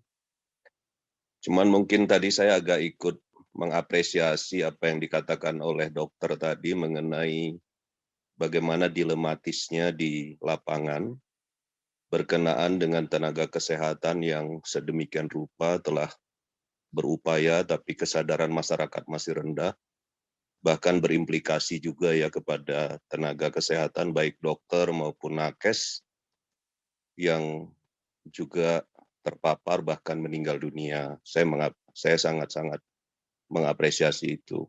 Cuman mungkin tadi saya agak ikut mengapresiasi apa yang dikatakan oleh dokter tadi mengenai bagaimana dilematisnya di lapangan berkenaan dengan tenaga kesehatan yang sedemikian rupa telah berupaya tapi kesadaran masyarakat masih rendah, bahkan berimplikasi juga ya kepada tenaga kesehatan baik dokter maupun nakes yang juga terpapar bahkan meninggal dunia. Saya sangat-sangat mengapresiasi itu.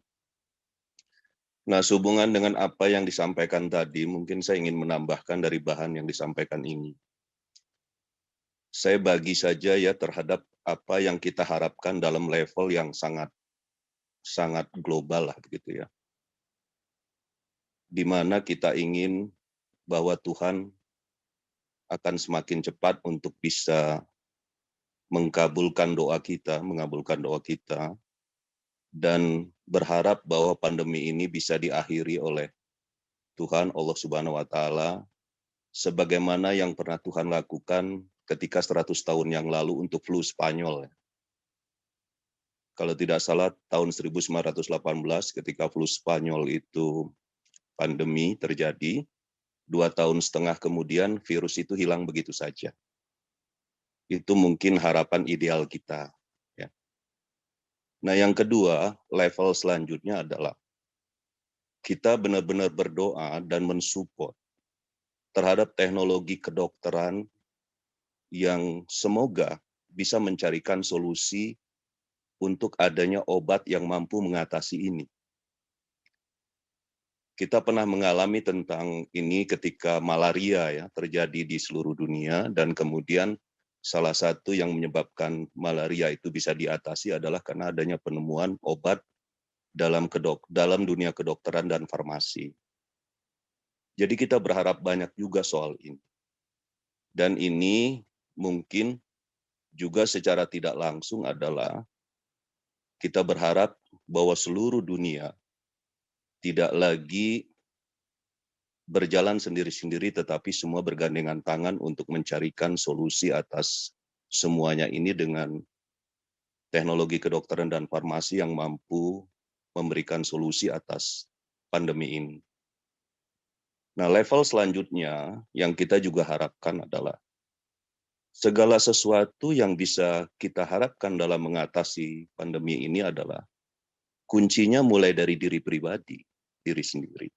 Nah, sehubungan dengan apa yang disampaikan tadi, mungkin saya ingin menambahkan dari bahan yang disampaikan ini. Saya bagi saja ya terhadap apa yang kita harapkan dalam level yang sangat global lah begitu ya. Di mana kita ingin bahwa Tuhan akan semakin cepat untuk bisa mengabulkan doa kita, dan berharap bahwa pandemi ini bisa diakhiri oleh Tuhan Allah Subhanahu wa taala sebagaimana yang pernah Tuhan lakukan ketika 100 tahun yang lalu untuk flu Spanyol. Kalau tidak salah tahun 1918 ketika flu Spanyol itu pandemi terjadi, 2,5 tahun kemudian virus itu hilang begitu saja. Itu mungkin harapan ideal kita. Ya. Nah, yang kedua, level selanjutnya adalah kita benar-benar berdoa dan mensupport terhadap teknologi kedokteran yang semoga bisa mencarikan solusi untuk adanya obat yang mampu mengatasi ini. Kita pernah mengalami tentang ini ketika malaria ya terjadi di seluruh dunia, dan kemudian salah satu yang menyebabkan malaria itu bisa diatasi adalah karena adanya penemuan obat dalam dunia kedokteran dan farmasi. Jadi kita berharap banyak juga soal ini. Dan ini mungkin juga secara tidak langsung adalah kita berharap bahwa seluruh dunia tidak lagi berjalan sendiri-sendiri, tetapi semua bergandengan tangan untuk mencarikan solusi atas semuanya ini dengan teknologi kedokteran dan farmasi yang mampu memberikan solusi atas pandemi ini. Nah, level selanjutnya yang kita juga harapkan adalah segala sesuatu yang bisa kita harapkan dalam mengatasi pandemi ini adalah kuncinya mulai dari diri pribadi, diri sendiri.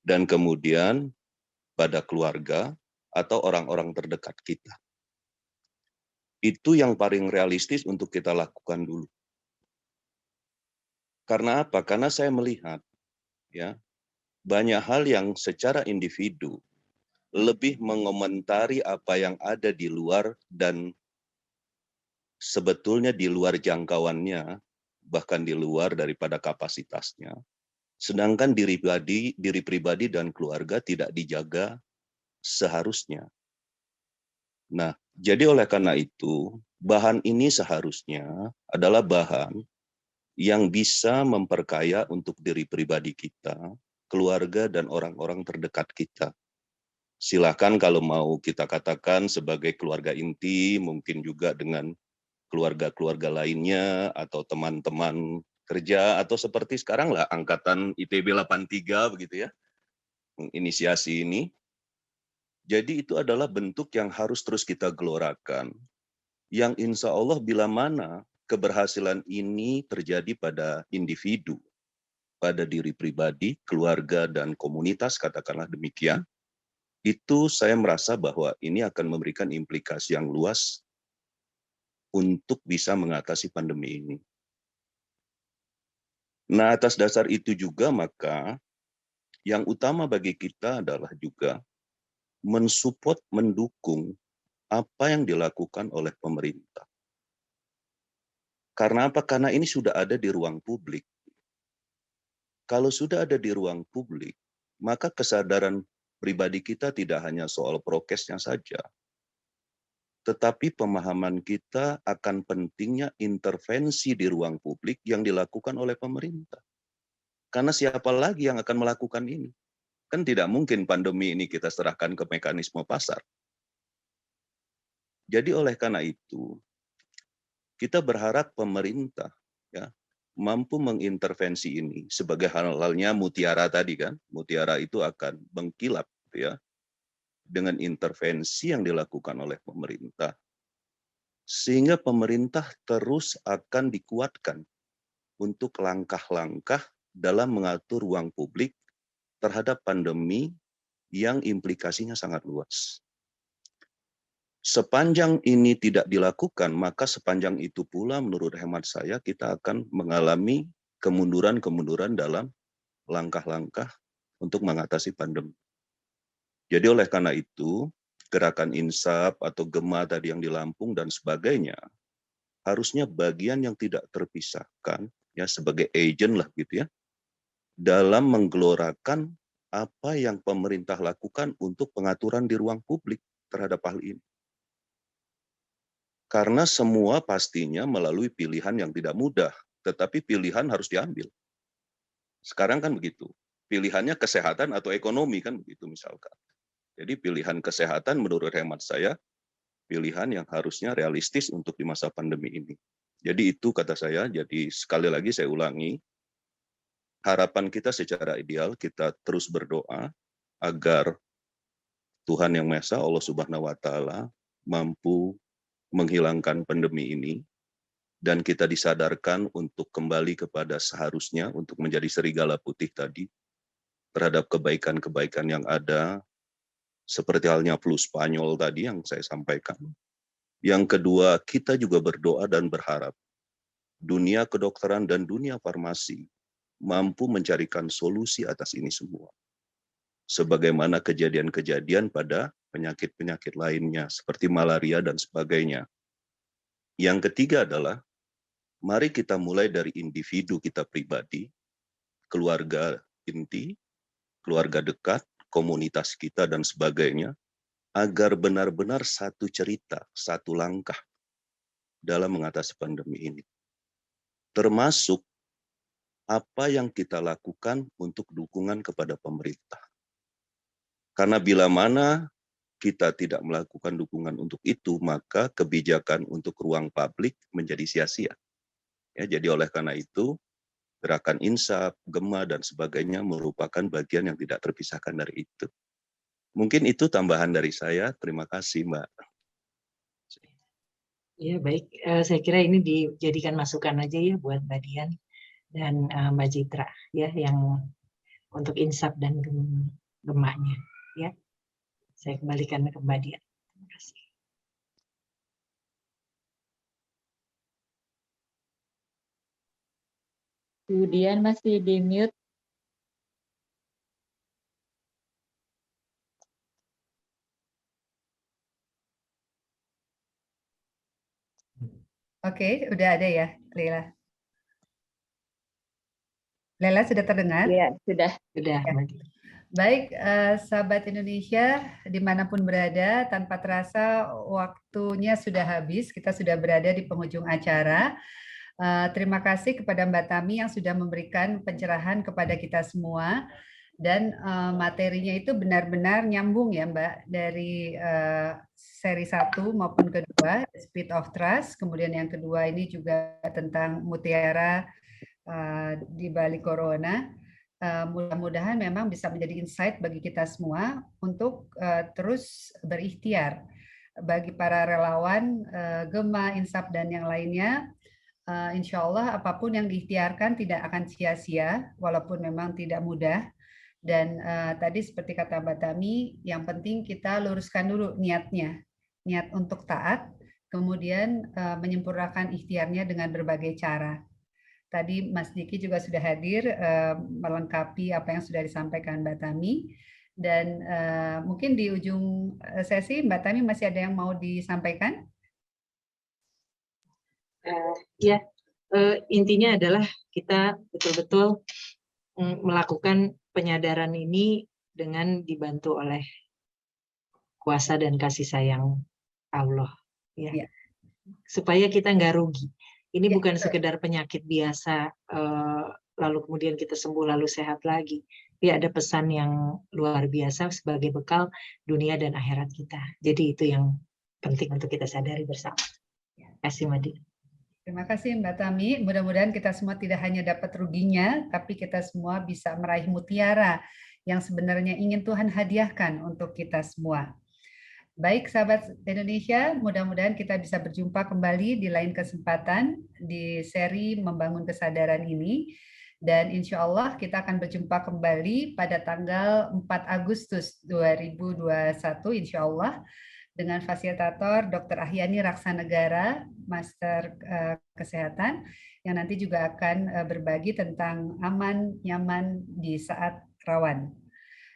Dan kemudian pada keluarga atau orang-orang terdekat kita. Itu yang paling realistis untuk kita lakukan dulu. Karena apa? Karena saya melihat ya banyak hal yang secara individu lebih mengomentari apa yang ada di luar dan sebetulnya di luar jangkauannya, bahkan di luar daripada kapasitasnya. Sedangkan diri pribadi dan keluarga tidak dijaga seharusnya. Nah, jadi oleh karena itu, bahan ini seharusnya adalah bahan yang bisa memperkaya untuk diri pribadi kita, keluarga, dan orang-orang terdekat kita. Silakan kalau mau kita katakan sebagai keluarga inti, mungkin juga dengan keluarga-keluarga lainnya, atau teman-teman kerja, atau seperti sekarang lah, angkatan ITB 83, begitu ya, menginisiasi ini. Jadi itu adalah bentuk yang harus terus kita gelorakan, yang insya Allah bila mana keberhasilan ini terjadi pada individu, pada diri pribadi, keluarga, dan komunitas, katakanlah demikian, itu saya merasa bahwa ini akan memberikan implikasi yang luas untuk bisa mengatasi pandemi ini. Nah, atas dasar itu juga maka yang utama bagi kita adalah juga mensupport, mendukung apa yang dilakukan oleh pemerintah. Karena apa? Karena ini sudah ada di ruang publik. Kalau sudah ada di ruang publik, maka kesadaran pribadi kita tidak hanya soal prokesnya saja, tetapi pemahaman kita akan pentingnya intervensi di ruang publik yang dilakukan oleh pemerintah. Karena siapa lagi yang akan melakukan ini? Kan tidak mungkin pandemi ini kita serahkan ke mekanisme pasar. Jadi oleh karena itu, kita berharap pemerintah ya mampu mengintervensi ini sebagai halnya mutiara tadi kan. Mutiara itu akan mengkilap ya dengan intervensi yang dilakukan oleh pemerintah. Sehingga pemerintah terus akan dikuatkan untuk langkah-langkah dalam mengatur ruang publik terhadap pandemi yang implikasinya sangat luas. Sepanjang ini tidak dilakukan, maka sepanjang itu pula menurut hemat saya kita akan mengalami kemunduran-kemunduran dalam langkah-langkah untuk mengatasi pandemi. Jadi oleh karena itu, gerakan insaf atau Gema tadi yang di Lampung dan sebagainya, harusnya bagian yang tidak terpisahkan, ya sebagai agent lah gitu ya, dalam menggelorakan apa yang pemerintah lakukan untuk pengaturan di ruang publik terhadap hal ini. Karena semua pastinya melalui pilihan yang tidak mudah, tetapi pilihan harus diambil. Sekarang kan begitu. Pilihannya kesehatan atau ekonomi kan begitu misalkan. Jadi pilihan kesehatan menurut hemat saya, pilihan yang harusnya realistis untuk di masa pandemi ini. Jadi itu kata saya, jadi sekali lagi saya ulangi, harapan kita secara ideal, kita terus berdoa agar Tuhan Yang Maha Esa, Allah Subhanahu wa Ta'ala, mampu menghilangkan pandemi ini, dan kita disadarkan untuk kembali kepada seharusnya, untuk menjadi serigala putih tadi, terhadap kebaikan-kebaikan yang ada, seperti halnya flu Spanyol tadi yang saya sampaikan. Yang kedua, kita juga berdoa dan berharap dunia kedokteran dan dunia farmasi mampu mencarikan solusi atas ini semua. Sebagaimana kejadian-kejadian pada penyakit-penyakit lainnya, seperti malaria dan sebagainya. Yang ketiga adalah, mari kita mulai dari individu kita pribadi, keluarga inti, keluarga dekat, komunitas kita, dan sebagainya, agar benar-benar satu cerita, satu langkah dalam mengatasi pandemi ini. Termasuk apa yang kita lakukan untuk dukungan kepada pemerintah. Karena bila mana kita tidak melakukan dukungan untuk itu, maka kebijakan untuk ruang publik menjadi sia-sia. Ya, jadi oleh karena itu, gerakan Insap, Gema, dan sebagainya merupakan bagian yang tidak terpisahkan dari itu. Mungkin itu tambahan dari saya. Terima kasih, Mbak. Ya, baik. Saya kira ini dijadikan masukan aja ya buat Mbak Dian dan Mbak Citra ya, yang untuk Insap dan Gemanya ya. Saya kembalikan ke Mbak Dian. Terima kasih. Bu Dian masih di mute. Oke, udah ada ya, Leila. Leila sudah terdengar? Ya, sudah. Sudah. Ya. Baik, sahabat Indonesia, dimanapun berada, tanpa terasa waktunya sudah habis, kita sudah berada di penghujung acara. Terima kasih kepada Mbak Tami yang sudah memberikan pencerahan kepada kita semua, dan materinya itu benar-benar nyambung ya Mbak, dari seri 1 maupun kedua, Speed of Trust, kemudian yang kedua ini juga tentang mutiara di balik corona. Mudah-mudahan memang bisa menjadi insight bagi kita semua untuk terus berikhtiar. Bagi para relawan Gema, Insap, dan yang lainnya, insya Allah apapun yang diikhtiarkan tidak akan sia-sia, walaupun memang tidak mudah. Dan tadi seperti kata Mbak Tami, yang penting kita luruskan dulu niatnya, niat untuk taat, kemudian menyempurnakan ikhtiarnya dengan berbagai cara. Tadi Mas Diki juga sudah hadir melengkapi apa yang sudah disampaikan Mbak Tami. Dan mungkin di ujung sesi Mbak Tami masih ada yang mau disampaikan? Ya, intinya adalah kita betul-betul melakukan penyadaran ini dengan dibantu oleh kuasa dan kasih sayang Allah. Ya. Supaya kita nggak rugi. Ini bukan sekedar penyakit biasa, lalu kemudian kita sembuh lalu sehat lagi. Dia ada pesan yang luar biasa sebagai bekal dunia dan akhirat kita. Jadi itu yang penting untuk kita sadari bersama. Terima kasih, Madi. Terima kasih Mbak Tami. Mudah-mudahan kita semua tidak hanya dapat ruginya, tapi kita semua bisa meraih mutiara yang sebenarnya ingin Tuhan hadiahkan untuk kita semua. Baik sahabat Indonesia, mudah-mudahan kita bisa berjumpa kembali di lain kesempatan di seri Membangun Kesadaran ini. Dan insya Allah kita akan berjumpa kembali pada tanggal 4 Agustus 2021 insya Allah dengan fasilitator Dr. Ahyani Raksanegara, Master Kesehatan, yang nanti juga akan berbagi tentang aman, nyaman di saat rawan.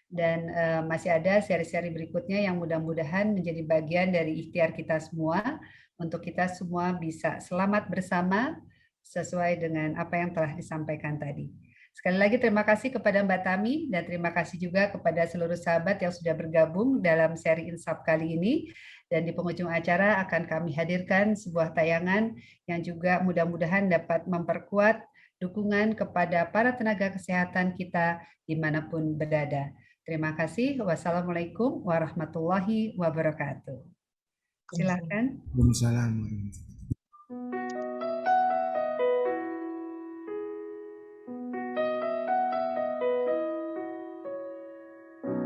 Dan masih ada seri-seri berikutnya yang mudah-mudahan menjadi bagian dari ikhtiar kita semua untuk kita semua bisa selamat bersama sesuai dengan apa yang telah disampaikan tadi. Sekali lagi terima kasih kepada Mbak Tami dan terima kasih juga kepada seluruh sahabat yang sudah bergabung dalam seri Insap kali ini. Dan di penghujung acara akan kami hadirkan sebuah tayangan yang juga mudah-mudahan dapat memperkuat dukungan kepada para tenaga kesehatan kita dimanapun berada. Terima kasih. Wassalamualaikum warahmatullahi wabarakatuh. Silakan. Waalaikumsalam.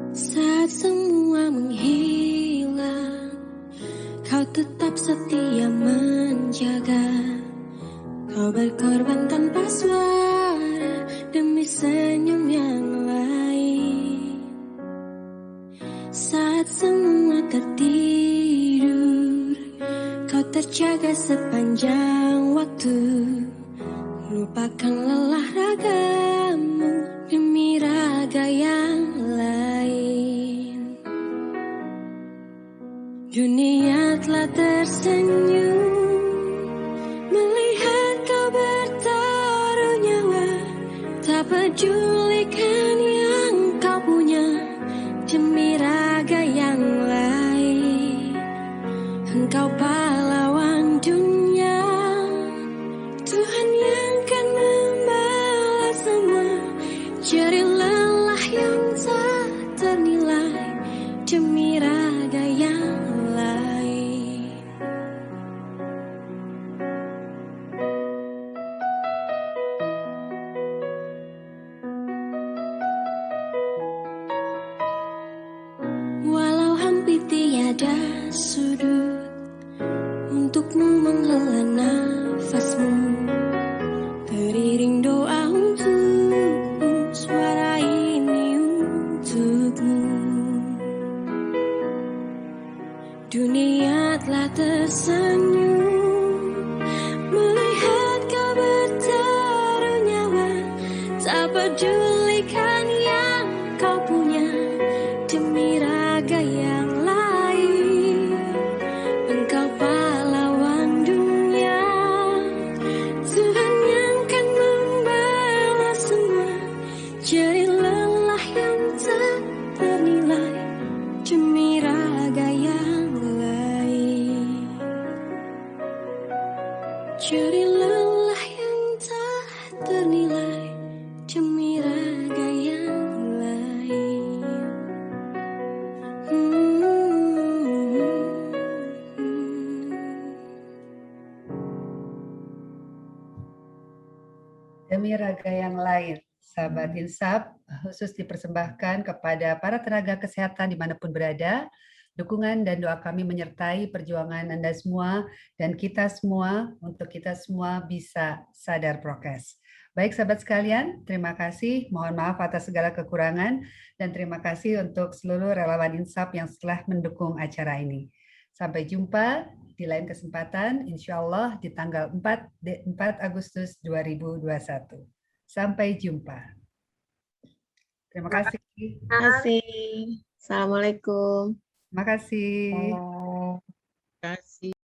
Saat semua menghilang, kau tetap setia menjaga. Kau berkorban tanpa suara demi senyum yang lain. Saat semua tertidur, kau terjaga sepanjang waktu. Lupakan lelah ragamu demi raga yang lain. Dunia telah tersenyum melihat kau bertaruh nyawa. Tak pedulikan yang kau punya demi raga yang lain. Engkau pahlawan dunia, Tuhan yang kan membalas semua. Jerih lelah yang tak ternilai demi raga yang lain. Walau hampir tiada sudut untukmu menghela nafasmu, beriring doa untukmu, suara ini untukmu. Dunia telah tersenyum melihat kau bertaruh nyawa. Tak pedulikan yang kau punya demi raga yang lain. Engkau pahlawan dunia, Tuhan yang kan membalas semua. Jerih lelah yang tak ternilai demi raga yang lain. Jerih lelah yang tak ternilai demi raga yang lain. Demi raga yang lain, sahabat Insaf, khusus dipersembahkan kepada para tenaga kesehatan dimanapun berada. Dukungan dan doa kami menyertai perjuangan Anda semua dan kita semua untuk kita semua bisa sadar prokes. Baik sahabat sekalian, terima kasih. Mohon maaf atas segala kekurangan dan terima kasih untuk seluruh relawan Insaf yang telah mendukung acara ini. Sampai jumpa di lain kesempatan, insya Allah di tanggal 4 Agustus 2021. Sampai jumpa. Terima kasih. Terima kasih. Assalamualaikum. Terima kasih. Terima kasih.